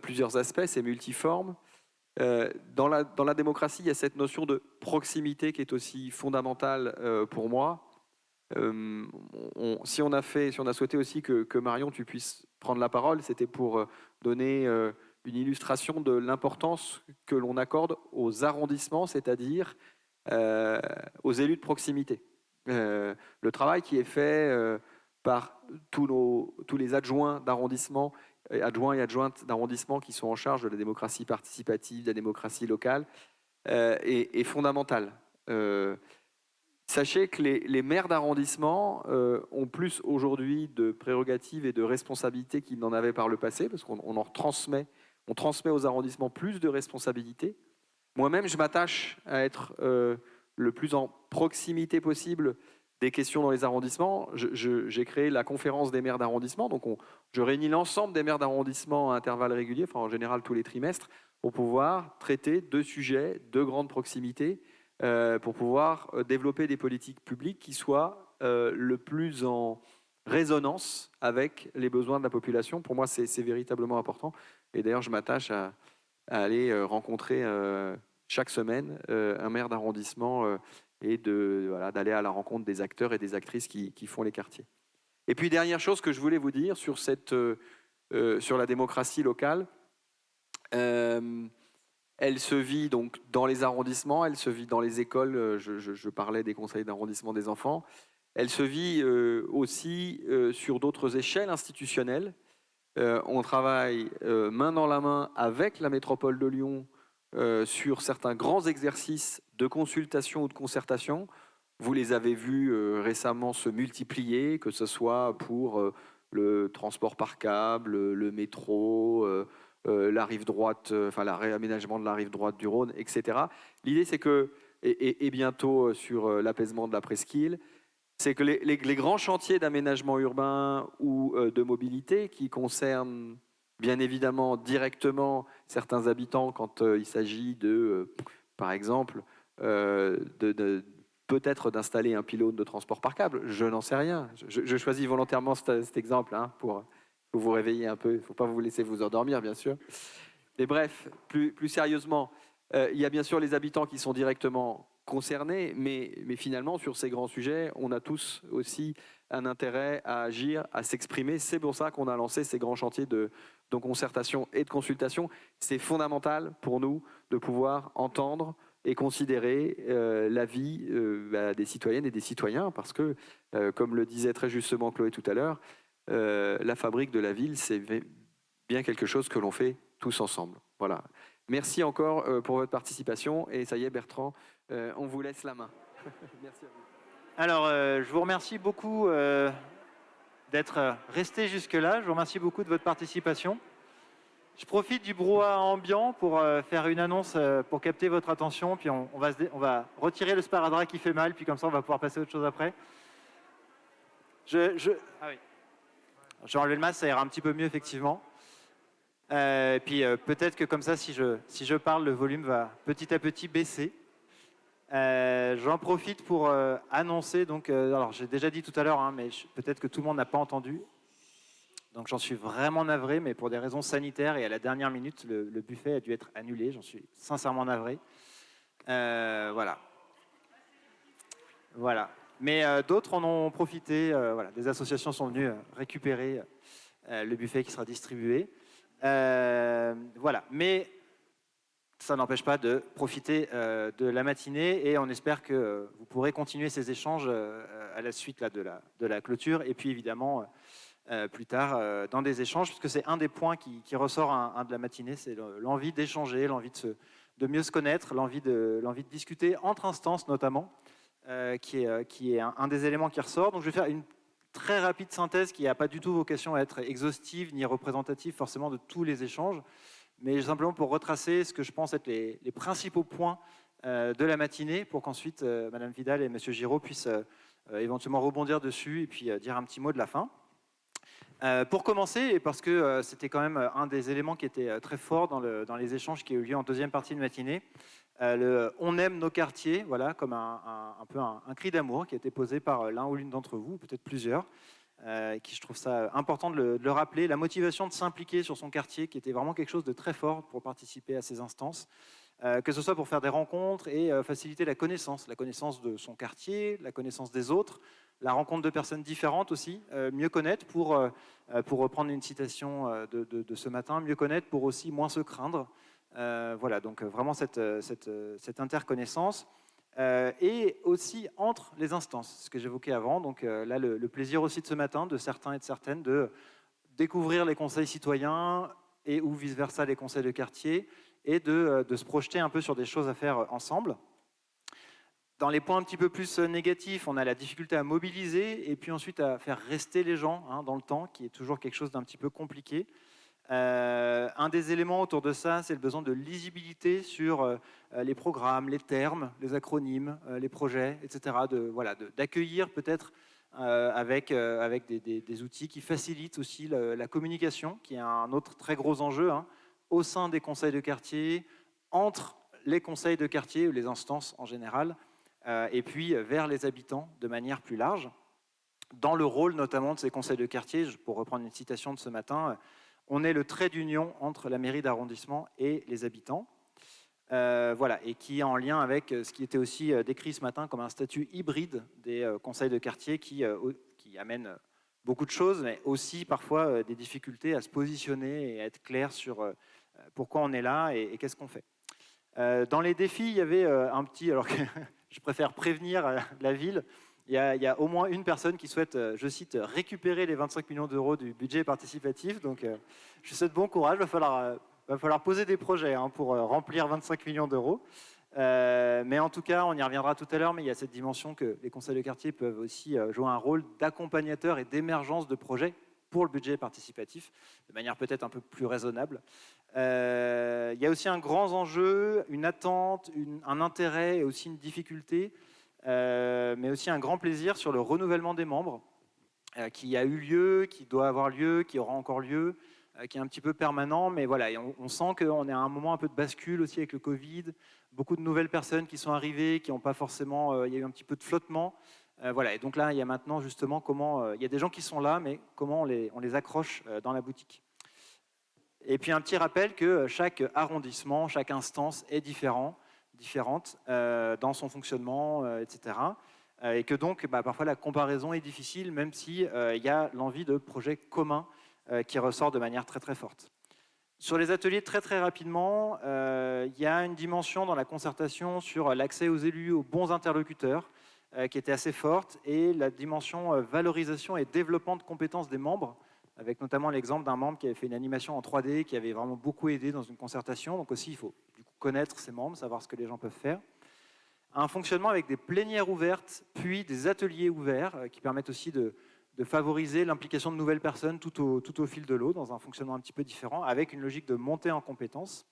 plusieurs aspects, c'est multiforme. Dans la démocratie, il y a cette notion de proximité qui est aussi fondamentale pour moi. Si on a souhaité aussi que Marion, tu puisses prendre la parole, c'était pour donner une illustration de l'importance que l'on accorde aux arrondissements, c'est-à-dire aux élus de proximité. Le travail qui est fait par tous les adjoints d'arrondissement, adjoints et adjointes d'arrondissement qui sont en charge de la démocratie participative, de la démocratie locale, est fondamental. Sachez que les maires d'arrondissement ont plus aujourd'hui de prérogatives et de responsabilités qu'ils n'en avaient par le passé, parce qu'on transmet aux arrondissements plus de responsabilités. Moi-même, je m'attache à être le plus en proximité possible des questions dans les arrondissements. J'ai créé la conférence des maires d'arrondissement, donc je réunis l'ensemble des maires d'arrondissement à intervalles réguliers, en général tous les trimestres, pour pouvoir traiter de sujets de grande proximité, pour pouvoir développer des politiques publiques qui soient le plus en résonance avec les besoins de la population. Pour moi, c'est véritablement important. Et d'ailleurs, je m'attache à aller rencontrer chaque semaine un maire d'arrondissement et d'aller à la rencontre des acteurs et des actrices qui font les quartiers. Et puis, dernière chose que je voulais vous dire sur la démocratie locale, elle se vit donc dans les arrondissements, elle se vit dans les écoles, je parlais des conseils d'arrondissement des enfants, elle se vit aussi sur d'autres échelles institutionnelles. On travaille main dans la main avec la métropole de Lyon sur certains grands exercices de consultation ou de concertation. Vous les avez vus récemment se multiplier, que ce soit pour le transport par câble, le métro, la rive droite, le réaménagement de la rive droite du Rhône, etc. L'idée, c'est que, et bientôt sur l'apaisement de la presqu'île, c'est que les grands chantiers d'aménagement urbain ou de mobilité qui concernent bien évidemment directement certains habitants quand il s'agit par exemple, peut-être d'installer un pylône de transport par câble. Je n'en sais rien. Je choisis volontairement cet exemple pour vous réveiller un peu. Il ne faut pas vous laisser vous endormir, bien sûr. Mais bref, plus sérieusement, il y a bien sûr les habitants qui sont directement concernés, mais finalement, sur ces grands sujets, on a tous aussi un intérêt à agir, à s'exprimer. C'est pour ça qu'on a lancé ces grands chantiers de concertation et de consultation. C'est fondamental pour nous de pouvoir entendre et considérer l'avis des citoyennes et des citoyens, parce que, comme le disait très justement Chloé tout à l'heure, la fabrique de la ville, c'est bien quelque chose que l'on fait tous ensemble. Voilà. Merci encore pour votre participation. Et ça y est, Bertrand, on vous laisse la main. Merci à vous. Alors, je vous remercie beaucoup, d'être restés jusque-là. Je vous remercie beaucoup de votre participation. Je profite du brouhaha ambiant pour faire une annonce pour capter votre attention, puis on va retirer le sparadrap qui fait mal, puis comme ça on va pouvoir passer à autre chose après. Ah oui. Je vais enlever le masque, ça ira un petit peu mieux effectivement. Puis peut-être que comme ça, si je parle, le volume va petit à petit baisser. J'en profite pour annoncer, donc, alors j'ai déjà dit tout à l'heure, hein, mais peut-être que tout le monde n'a pas entendu. Donc j'en suis vraiment navré, mais pour des raisons sanitaires et à la dernière minute, le buffet a dû être annulé. J'en suis sincèrement navré. Voilà. Mais d'autres en ont profité. Voilà. Des associations sont venues récupérer le buffet qui sera distribué. Voilà. Mais ça n'empêche pas de profiter de la matinée et on espère que vous pourrez continuer ces échanges à la suite là, de la clôture et puis évidemment plus tard dans des échanges, puisque c'est un des points qui ressort de la matinée, c'est l'envie d'échanger, l'envie de mieux se connaître, l'envie de discuter entre instances notamment, qui est un des éléments qui ressort. Donc je vais faire une très rapide synthèse qui n'a pas du tout vocation à être exhaustive ni représentative forcément de tous les échanges, mais simplement pour retracer ce que je pense être les principaux points de la matinée, pour qu'ensuite Madame Vidal et Monsieur Giraud puissent éventuellement rebondir dessus et puis dire un petit mot de la fin. Pour commencer, et parce que c'était quand même un des éléments qui était très fort dans les échanges qui ont eu lieu en deuxième partie de matinée, on aime nos quartiers, voilà, comme un peu un cri d'amour qui a été posé par l'un ou l'une d'entre vous, peut-être plusieurs, qui je trouve ça important de le rappeler, la motivation de s'impliquer sur son quartier, qui était vraiment quelque chose de très fort pour participer à ces instances, que ce soit pour faire des rencontres et faciliter la connaissance de son quartier, la connaissance des autres, la rencontre de personnes différentes aussi, mieux connaître pour reprendre une citation de ce matin, mieux connaître pour aussi moins se craindre. Voilà, donc vraiment cette interconnaissance. Et aussi entre les instances, ce que j'évoquais avant. Donc là, le plaisir aussi de ce matin, de certains et de certaines, de découvrir les conseils citoyens et ou vice-versa les conseils de quartier, et de se projeter un peu sur des choses à faire ensemble. Dans les points un petit peu plus négatifs, on a la difficulté à mobiliser et puis ensuite à faire rester les gens dans le temps, qui est toujours quelque chose d'un petit peu compliqué. Un des éléments autour de ça, c'est le besoin de lisibilité sur les programmes, les termes, les acronymes, les projets, etc. D'accueillir peut-être avec des outils qui facilitent aussi la communication, qui est un autre très gros enjeu au sein des conseils de quartier, entre les conseils de quartier ou les instances en général, et puis vers les habitants de manière plus large. Dans le rôle notamment de ces conseils de quartier, pour reprendre une citation de ce matin, on est le trait d'union entre la mairie d'arrondissement et les habitants. Voilà, et qui est en lien avec ce qui était aussi décrit ce matin comme un statut hybride des conseils de quartier qui amène beaucoup de choses, mais aussi parfois des difficultés à se positionner et à être clair sur pourquoi on est là et qu'est-ce qu'on fait. Dans les défis, il y avait un petit... Alors que je préfère prévenir la ville. Il y a au moins une personne qui souhaite, je cite, récupérer les 25 millions d'euros du budget participatif. Donc, je souhaite bon courage. Il va falloir poser des projets pour remplir 25 millions d'euros. Mais en tout cas, on y reviendra tout à l'heure, mais il y a cette dimension que les conseils de quartier peuvent aussi jouer un rôle d'accompagnateur et d'émergence de projets pour le budget participatif, de manière peut-être un peu plus raisonnable. Il y a aussi un grand enjeu, une attente, un intérêt et aussi une difficulté, mais aussi un grand plaisir sur le renouvellement des membres, qui a eu lieu, qui doit avoir lieu, qui aura encore lieu, qui est un petit peu permanent, mais voilà, et on sent qu'on est à un moment un peu de bascule aussi avec le Covid, beaucoup de nouvelles personnes qui sont arrivées, qui n'ont pas forcément, il y a eu un petit peu de flottement. Voilà, et donc là, il y a maintenant justement comment, il y a des gens qui sont là, mais comment on les accroche dans la boutique. Et puis un petit rappel que chaque arrondissement, chaque instance est différente dans son fonctionnement, etc. Et que donc parfois la comparaison est difficile, même si il y a l'envie de projets communs qui ressort de manière très très forte. Sur les ateliers, très très rapidement, il y a une dimension dans la concertation sur l'accès aux élus, aux bons interlocuteurs, qui était assez forte, et la dimension valorisation et développement de compétences des membres, avec notamment l'exemple d'un membre qui avait fait une animation en 3D, qui avait vraiment beaucoup aidé dans une concertation. Donc aussi, il faut du coup connaître ses membres, savoir ce que les gens peuvent faire. Un fonctionnement avec des plénières ouvertes, puis des ateliers ouverts, qui permettent aussi de de favoriser l'implication de nouvelles personnes tout au fil de l'eau, dans un fonctionnement un petit peu différent, avec une logique de montée en compétences.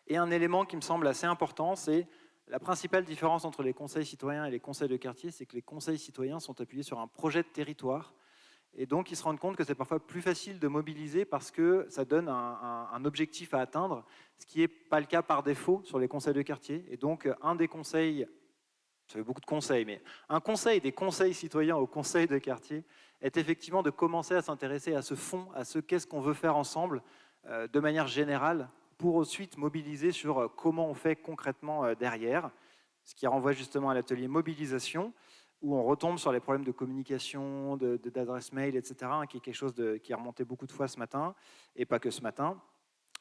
Et un élément qui me semble assez important, c'est la principale différence entre les conseils citoyens et les conseils de quartier, c'est que les conseils citoyens sont appuyés sur un projet de territoire. Et donc, ils se rendent compte que c'est parfois plus facile de mobiliser parce que ça donne un objectif à atteindre, ce qui n'est pas le cas par défaut sur les conseils de quartier. Et donc, un des conseils, ça fait beaucoup de conseils, mais un conseil des conseils citoyens au conseil de quartier est effectivement de commencer à s'intéresser à ce fond, à ce qu'est-ce qu'on veut faire ensemble de manière générale, pour ensuite mobiliser sur comment on fait concrètement derrière, ce qui renvoie justement à l'atelier mobilisation, où on retombe sur les problèmes de communication, d'adresse mail, etc., qui est quelque chose qui est remonté beaucoup de fois ce matin, et pas que ce matin.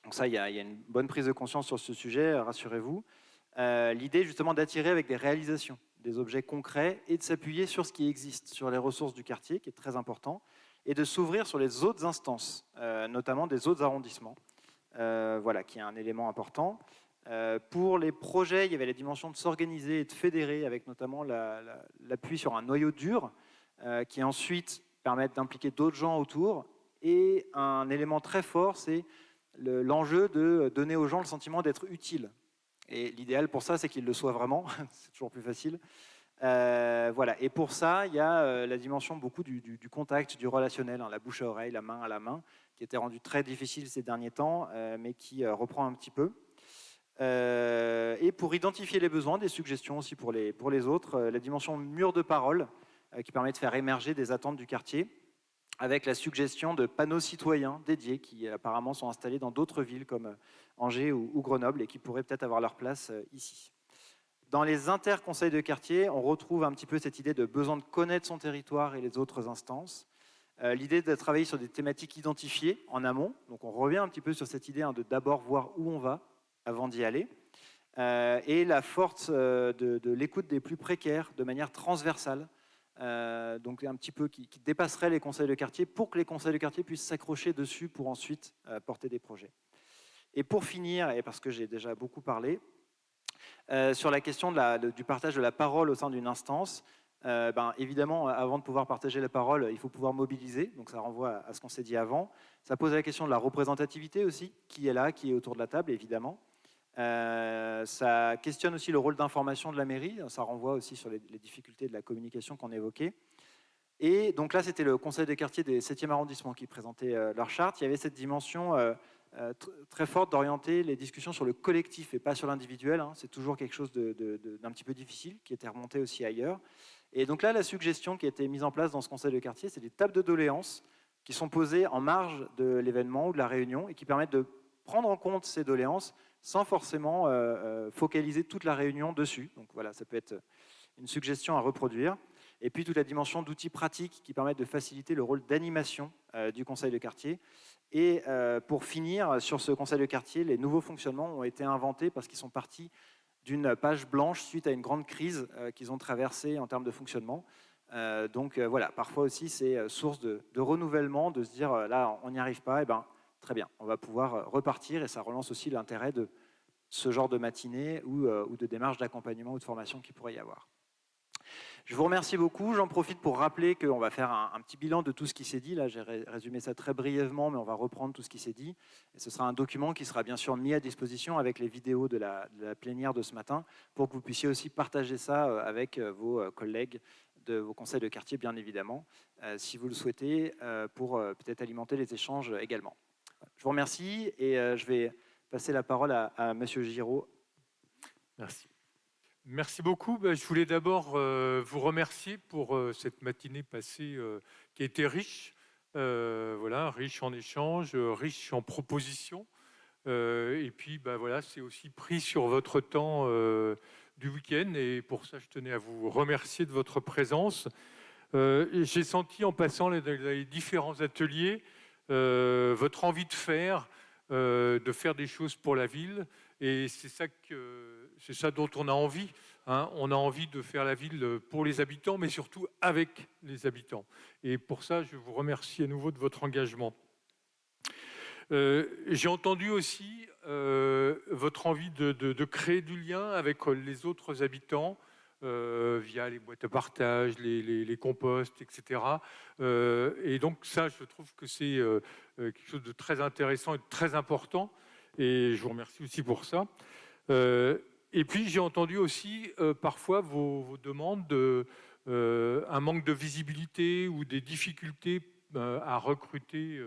Donc ça, il y a une bonne prise de conscience sur ce sujet, rassurez-vous. L'idée justement d'attirer avec des réalisations, des objets concrets, et de s'appuyer sur ce qui existe, sur les ressources du quartier, qui est très important, et de s'ouvrir sur les autres instances, notamment des autres arrondissements. Voilà, qui est un élément important. Pour les projets, il y avait la dimension de s'organiser et de fédérer, avec notamment l'appui sur un noyau dur, qui ensuite permet d'impliquer d'autres gens autour. Et un élément très fort, c'est l'enjeu de donner aux gens le sentiment d'être utiles. Et l'idéal pour ça, c'est qu'ils le soient vraiment. C'est toujours plus facile. Voilà. Et pour ça, il y a la dimension beaucoup du contact, du relationnel, hein, la bouche à oreille, la main à la main, qui était rendu très difficile ces derniers temps, mais qui reprend un petit peu. Et pour identifier les besoins, des suggestions aussi pour les autres, la dimension mur de parole, qui permet de faire émerger des attentes du quartier, avec la suggestion de panneaux citoyens dédiés, qui apparemment sont installés dans d'autres villes comme Angers ou Grenoble, et qui pourraient peut-être avoir leur place ici. Dans les interconseils de quartier, on retrouve un petit peu cette idée de besoin de connaître son territoire et les autres instances. L'idée de travailler sur des thématiques identifiées en amont. Donc on revient un petit peu sur cette idée de d'abord voir où on va avant d'y aller. Et la force de l'écoute des plus précaires de manière transversale. Donc un petit peu qui dépasserait les conseils de quartier pour que les conseils de quartier puissent s'accrocher dessus pour ensuite porter des projets. Et pour finir, et parce que j'ai déjà beaucoup parlé, sur la question du partage de la parole au sein d'une instance, évidemment, avant de pouvoir partager la parole, il faut pouvoir mobiliser, donc ça renvoie à ce qu'on s'est dit avant. Ça pose la question de la représentativité aussi, qui est là, qui est autour de la table, évidemment. Ça questionne aussi le rôle d'information de la mairie, ça renvoie aussi sur les difficultés de la communication qu'on évoquait. Et donc là, c'était le conseil des quartiers des 7e arrondissement qui présentait leur charte. Il y avait cette dimension très forte d'orienter les discussions sur le collectif et pas sur l'individuel. Hein. C'est toujours quelque chose d'un petit peu difficile, qui était remonté aussi ailleurs. Et donc là, la suggestion qui a été mise en place dans ce conseil de quartier, c'est des tables de doléances qui sont posées en marge de l'événement ou de la réunion et qui permettent de prendre en compte ces doléances sans forcément focaliser toute la réunion dessus. Donc voilà, ça peut être une suggestion à reproduire. Et puis toute la dimension d'outils pratiques qui permettent de faciliter le rôle d'animation du conseil de quartier. Et pour finir, sur ce conseil de quartier, les nouveaux fonctionnements ont été inventés parce qu'ils sont partis d'une page blanche suite à une grande crise qu'ils ont traversée en termes de fonctionnement. Donc voilà, parfois aussi c'est source de renouvellement, de se dire là on n'y arrive pas, et ben très bien, on va pouvoir repartir, et ça relance aussi l'intérêt de ce genre de matinée ou de démarche d'accompagnement ou de formation qu'il pourrait y avoir. Je vous remercie beaucoup. J'en profite pour rappeler qu'on va faire un petit bilan de tout ce qui s'est dit. Là, j'ai résumé ça très brièvement, mais on va reprendre tout ce qui s'est dit. Et ce sera un document qui sera bien sûr mis à disposition avec les vidéos de la plénière de ce matin, pour que vous puissiez aussi partager ça avec vos collègues de vos conseils de quartier, bien évidemment, si vous le souhaitez, pour peut-être alimenter les échanges également. Je vous remercie et je vais passer la parole à Monsieur Giraud. Merci. Merci beaucoup. Je voulais d'abord vous remercier pour cette matinée passée qui a été riche. Voilà, riche en échanges, riche en propositions. Et puis, voilà, c'est aussi pris sur votre temps du week-end. Et pour ça, je tenais à vous remercier de votre présence. J'ai senti en passant les différents ateliers votre envie de faire des choses pour la ville. Et c'est ça dont on a envie. Hein. On a envie de faire la ville pour les habitants, mais surtout avec les habitants. Et pour ça, je vous remercie à nouveau de votre engagement. J'ai entendu aussi votre envie de créer du lien avec les autres habitants, via les boîtes à partage, les composts, etc. Et donc ça, je trouve que c'est quelque chose de très intéressant et de très important. Et je vous remercie aussi pour ça. Et puis j'ai entendu aussi parfois vos demandes un manque de visibilité ou des difficultés à recruter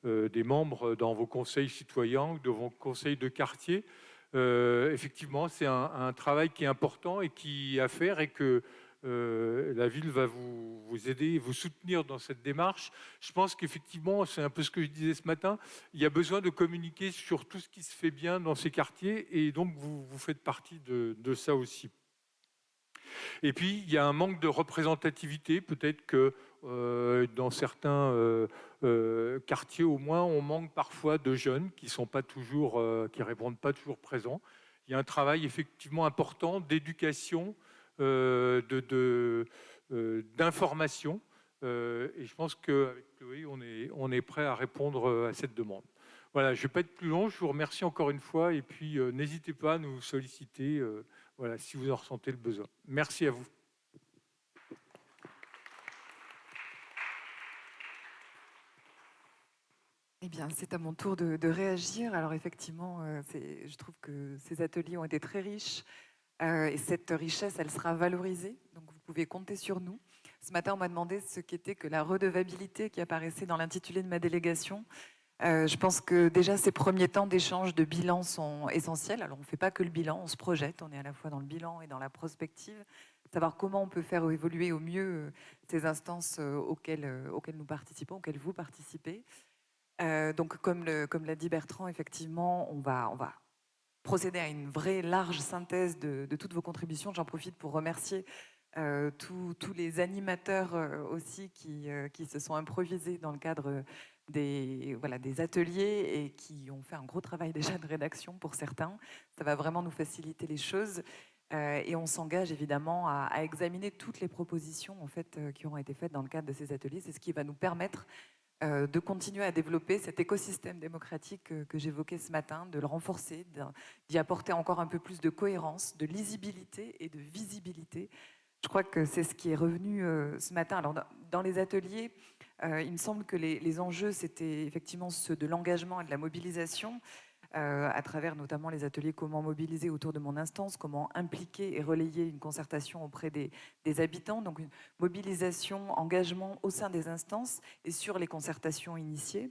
des membres dans vos conseils citoyens ou dans vos conseils de quartier. Effectivement, c'est un travail qui est important et qui est à faire et que la ville va vous aider, vous soutenir dans cette démarche. Je pense qu'effectivement, c'est un peu ce que je disais ce matin, il y a besoin de communiquer sur tout ce qui se fait bien dans ces quartiers et donc vous faites partie de ça aussi. Et puis, il y a un manque de représentativité. Peut-être que dans certains quartiers, au moins, on manque parfois de jeunes qui sont pas toujours, qui répondent pas toujours présents. Il y a un travail effectivement important d'éducation, d'information. Et je pense qu'avec Chloé, on est prêt à répondre à cette demande. Voilà, je ne vais pas être plus long. Je vous remercie encore une fois. Et puis, n'hésitez pas à nous solliciter. Voilà, si vous en ressentez le besoin. Merci à vous. Eh bien, c'est à mon tour de réagir. Alors effectivement, je trouve que ces ateliers ont été très riches et cette richesse, elle sera valorisée. Donc vous pouvez compter sur nous. Ce matin, on m'a demandé ce qu'était que la redevabilité qui apparaissait dans l'intitulé de ma délégation. Je pense que déjà ces premiers temps d'échange de bilan sont essentiels. Alors on ne fait pas que le bilan, on se projette, on est à la fois dans le bilan et dans la prospective, savoir comment on peut faire évoluer au mieux ces instances auxquelles nous participons, auxquelles vous participez. Donc comme l'a dit Bertrand, effectivement, on va procéder à une vraie large synthèse de toutes vos contributions. J'en profite pour remercier tous les animateurs aussi qui se sont improvisés dans le cadre des ateliers et qui ont fait un gros travail déjà de rédaction pour certains. Ça va vraiment nous faciliter les choses et on s'engage évidemment à examiner toutes les propositions en fait, qui auront été faites dans le cadre de ces ateliers. C'est ce qui va nous permettre de continuer à développer cet écosystème démocratique que j'évoquais ce matin, de le renforcer, d'y apporter encore un peu plus de cohérence, de lisibilité et de visibilité. Je crois que c'est ce qui est revenu ce matin. Alors, dans les ateliers, il me semble que les enjeux, c'était effectivement ceux de l'engagement et de la mobilisation, à travers notamment les ateliers comment mobiliser autour de mon instance, comment impliquer et relayer une concertation auprès des habitants, donc une mobilisation, engagement au sein des instances et sur les concertations initiées.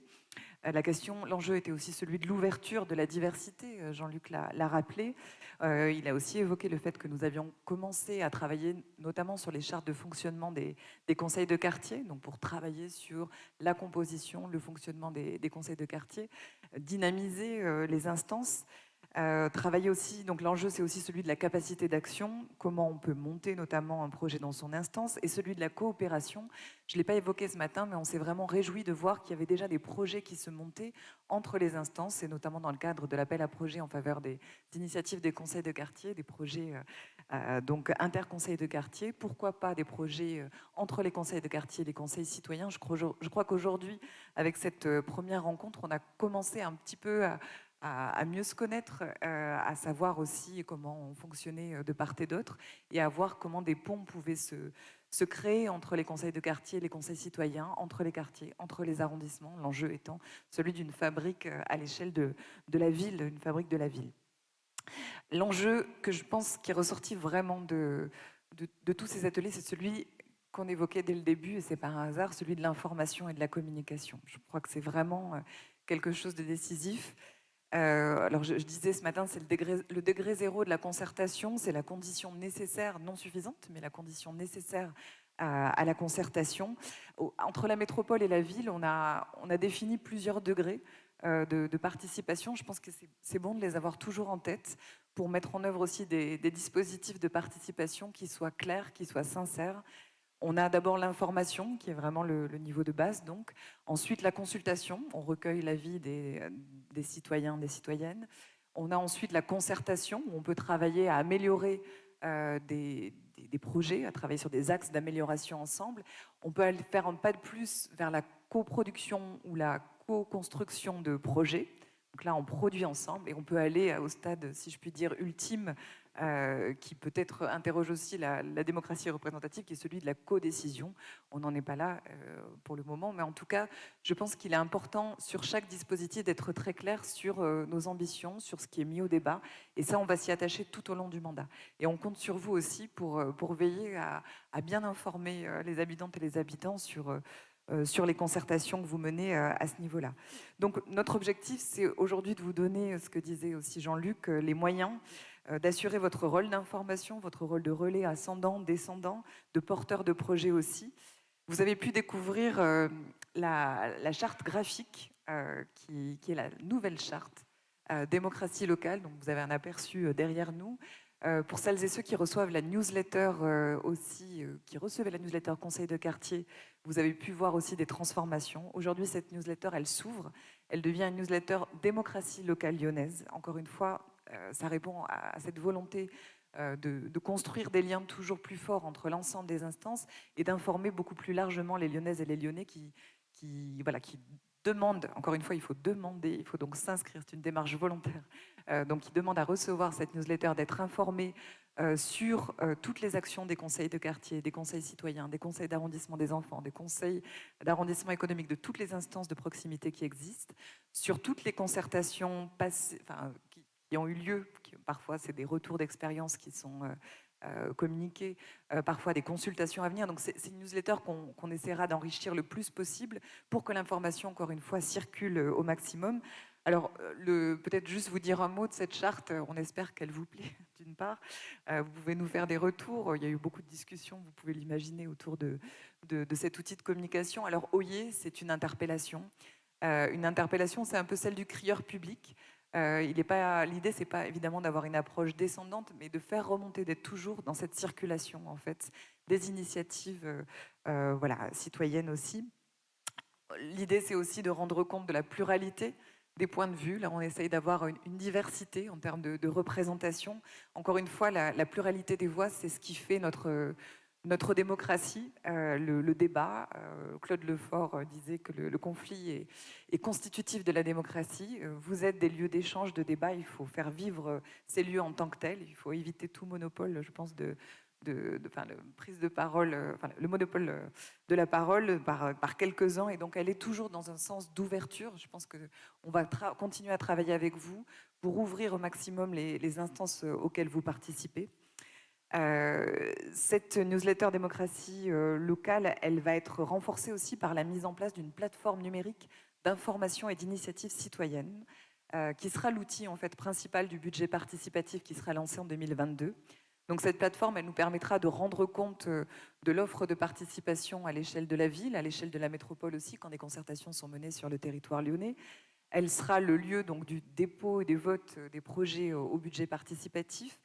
L'enjeu était aussi celui de l'ouverture de la diversité, Jean-Luc l'a rappelé. Il a aussi évoqué le fait que nous avions commencé à travailler notamment sur les chartes de fonctionnement des conseils de quartier, donc pour travailler sur la composition, le fonctionnement des conseils de quartier, dynamiser les instances. Travailler aussi, donc l'enjeu c'est aussi celui de la capacité d'action, comment on peut monter notamment un projet dans son instance, et celui de la coopération. Je ne l'ai pas évoqué ce matin, mais on s'est vraiment réjoui de voir qu'il y avait déjà des projets qui se montaient entre les instances, et notamment dans le cadre de l'appel à projets en faveur des initiatives des conseils de quartier, des projets donc interconseils de quartier. Pourquoi pas des projets entre les conseils de quartier et les conseils citoyens. Je crois qu'aujourd'hui, avec cette première rencontre, on a commencé un petit peu à mieux se connaître, à savoir aussi comment on fonctionnait de part et d'autre, et à voir comment des ponts pouvaient se créer entre les conseils de quartier et les conseils citoyens, entre les quartiers, entre les arrondissements, l'enjeu étant celui d'une fabrique à l'échelle de la ville, une fabrique de la ville. L'enjeu que je pense qui est ressorti vraiment de tous ces ateliers, c'est celui qu'on évoquait dès le début, et c'est par un hasard, celui de l'information et de la communication. Je crois que c'est vraiment quelque chose de décisif. Alors je disais ce matin, c'est le degré zéro de la concertation, c'est la condition nécessaire, non suffisante, mais la condition nécessaire à la concertation. Entre la métropole et la ville, on a défini plusieurs degrés de participation. Je pense que c'est bon de les avoir toujours en tête pour mettre en œuvre aussi des dispositifs de participation qui soient clairs, qui soient sincères. On a d'abord l'information, qui est vraiment le niveau de base. Donc. Ensuite, la consultation. On recueille l'avis des citoyens, des citoyennes. On a ensuite la concertation, où on peut travailler à améliorer des projets, à travailler sur des axes d'amélioration ensemble. On peut aller faire un pas de plus vers la coproduction ou la co-construction de projets. Donc là, on produit ensemble et on peut aller au stade, si je puis dire, ultime qui peut-être interroge aussi la démocratie représentative, qui est celui de la codécision. On n'en est pas là pour le moment, mais en tout cas, je pense qu'il est important sur chaque dispositif d'être très clair sur nos ambitions, sur ce qui est mis au débat, et ça, on va s'y attacher tout au long du mandat. Et on compte sur vous aussi pour veiller à bien informer les habitantes et les habitants sur les concertations que vous menez à ce niveau-là. Donc notre objectif, c'est aujourd'hui de vous donner, ce que disait aussi Jean-Luc, les moyens d'assurer votre rôle d'information, votre rôle de relais ascendant, descendant, de porteur de projet aussi. Vous avez pu découvrir la charte graphique, qui est la nouvelle charte démocratie locale. Donc vous avez un aperçu derrière nous. Pour celles et ceux qui reçoivent la newsletter aussi, qui recevaient la newsletter Conseil de quartier, vous avez pu voir aussi des transformations. Aujourd'hui, cette newsletter, elle s'ouvre. Elle devient une newsletter démocratie locale lyonnaise. Encore une fois, ça répond à cette volonté de construire des liens toujours plus forts entre l'ensemble des instances et d'informer beaucoup plus largement les Lyonnaises et les Lyonnais qui demandent, encore une fois, il faut demander, il faut donc s'inscrire, c'est une démarche volontaire, donc qui demande à recevoir cette newsletter, d'être informé sur toutes les actions des conseils de quartier, des conseils citoyens, des conseils d'arrondissement des enfants, des conseils d'arrondissement économique, de toutes les instances de proximité qui existent, sur toutes les concertations passées, qui ont eu lieu, parfois c'est des retours d'expérience qui sont communiqués, parfois des consultations à venir. Donc c'est une newsletter qu'on essaiera d'enrichir le plus possible pour que l'information, encore une fois, circule au maximum. Alors, peut-être juste vous dire un mot de cette charte. On espère qu'elle vous plaît, d'une part. Vous pouvez nous faire des retours. Il y a eu beaucoup de discussions, vous pouvez l'imaginer, autour de cet outil de communication. Alors, OYE, c'est une interpellation. Une interpellation, c'est un peu celle du crieur public. L'idée, c'est pas évidemment d'avoir une approche descendante, mais de faire remonter, d'être toujours dans cette circulation, en fait, des initiatives citoyennes aussi. L'idée, c'est aussi de rendre compte de la pluralité des points de vue. Là, on essaye d'avoir une diversité en termes de représentation. Encore une fois, la pluralité des voix, c'est ce qui fait notre démocratie, le débat. Claude Lefort disait que le conflit est constitutif de la démocratie. Vous êtes des lieux d'échange, de débat. Il faut faire vivre ces lieux en tant que tels. Il faut éviter tout monopole, je pense, prise de parole, le monopole de la parole par quelques-uns. Et donc, elle est toujours dans un sens d'ouverture. Je pense qu'on va continuer à travailler avec vous pour ouvrir au maximum les instances auxquelles vous participez. Cette newsletter démocratie locale, elle va être renforcée aussi par la mise en place d'une plateforme numérique d'information et d'initiatives citoyennes, qui sera l'outil en fait principal du budget participatif qui sera lancé en 2022. Donc cette plateforme, elle nous permettra de rendre compte de l'offre de participation à l'échelle de la ville, à l'échelle de la métropole aussi, quand des concertations sont menées sur le territoire lyonnais. Elle sera le lieu donc du dépôt et des votes des projets au budget participatif.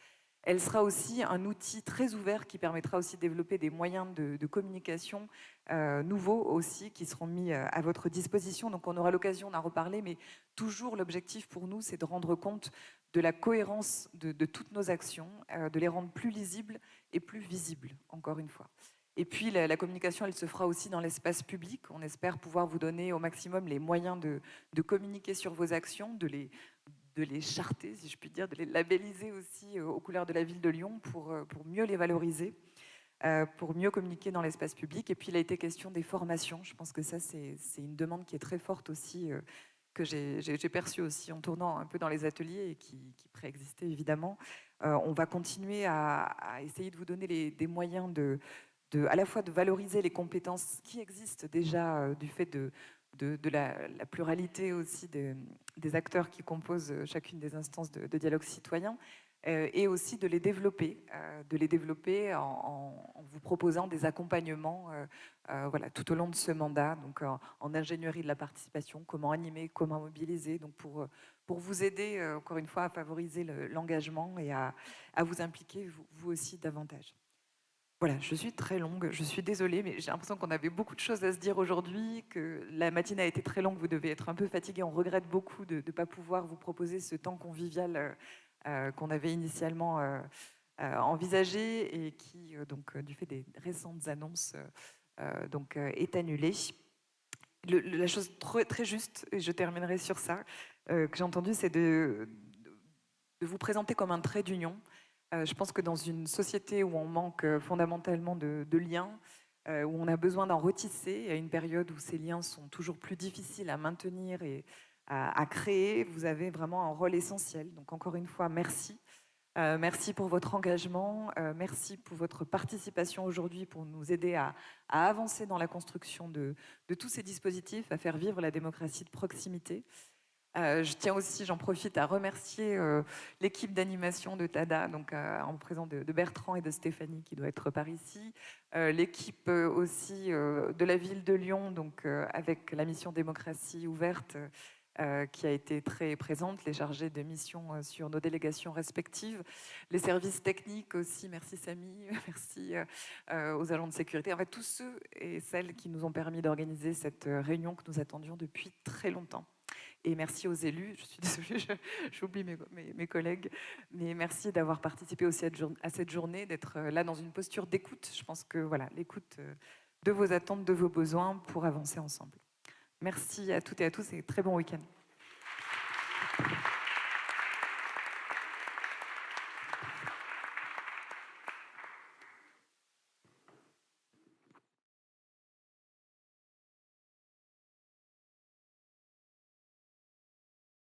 Elle sera aussi un outil très ouvert qui permettra aussi de développer des moyens de communication nouveaux aussi qui seront mis à votre disposition. Donc on aura l'occasion d'en reparler, mais toujours l'objectif pour nous, c'est de rendre compte de la cohérence de toutes nos actions, de les rendre plus lisibles et plus visibles, encore une fois. Et puis la communication, elle se fera aussi dans l'espace public. On espère pouvoir vous donner au maximum les moyens de communiquer sur vos actions, de les charter, si je puis dire, de les labelliser aussi aux couleurs de la ville de Lyon pour mieux les valoriser, pour mieux communiquer dans l'espace public. Et puis, il a été question des formations. Je pense que ça, c'est une demande qui est très forte aussi, que j'ai perçue aussi en tournant un peu dans les ateliers et qui préexistait évidemment. On va continuer à essayer de vous donner des moyens à la fois de valoriser les compétences qui existent déjà du fait de la pluralité aussi des acteurs qui composent chacune des instances de dialogue citoyen, et aussi de les développer en vous proposant des accompagnements tout au long de ce mandat, donc en ingénierie de la participation, comment animer, comment mobiliser, donc pour vous aider, encore une fois, à favoriser l'engagement et à vous impliquer, vous aussi, davantage. Voilà, je suis très longue, je suis désolée, mais j'ai l'impression qu'on avait beaucoup de choses à se dire aujourd'hui, que la matinée a été très longue, vous devez être un peu fatigués. On regrette beaucoup de ne pas pouvoir vous proposer ce temps convivial qu'on avait initialement envisagé et qui, du fait des récentes annonces, est annulé. La chose très juste, et je terminerai sur ça, que j'ai entendu, c'est de vous présenter comme un trait d'union. Je pense que dans une société où on manque fondamentalement de liens, où on a besoin d'en retisser, à une période où ces liens sont toujours plus difficiles à maintenir et à créer, vous avez vraiment un rôle essentiel. Donc encore une fois, merci. Merci pour votre engagement, merci pour votre participation aujourd'hui pour nous aider à avancer dans la construction de tous ces dispositifs, à faire vivre la démocratie de proximité. Je tiens aussi, j'en profite, à remercier l'équipe d'animation de TADA, donc en présence de Bertrand et de Stéphanie qui doit être par ici, l'équipe aussi de la ville de Lyon, donc avec la mission démocratie ouverte, qui a été très présente, les chargés de mission sur nos délégations respectives, les services techniques aussi, merci Samy, merci aux agents de sécurité, en fait tous ceux et celles qui nous ont permis d'organiser cette réunion que nous attendions depuis très longtemps. Et merci aux élus, je suis désolée, j'oublie mes collègues, mais merci d'avoir participé aussi à cette journée, d'être là dans une posture d'écoute. Je pense que voilà, l'écoute de vos attentes, de vos besoins pour avancer ensemble. Merci à toutes et à tous et très bon week-end.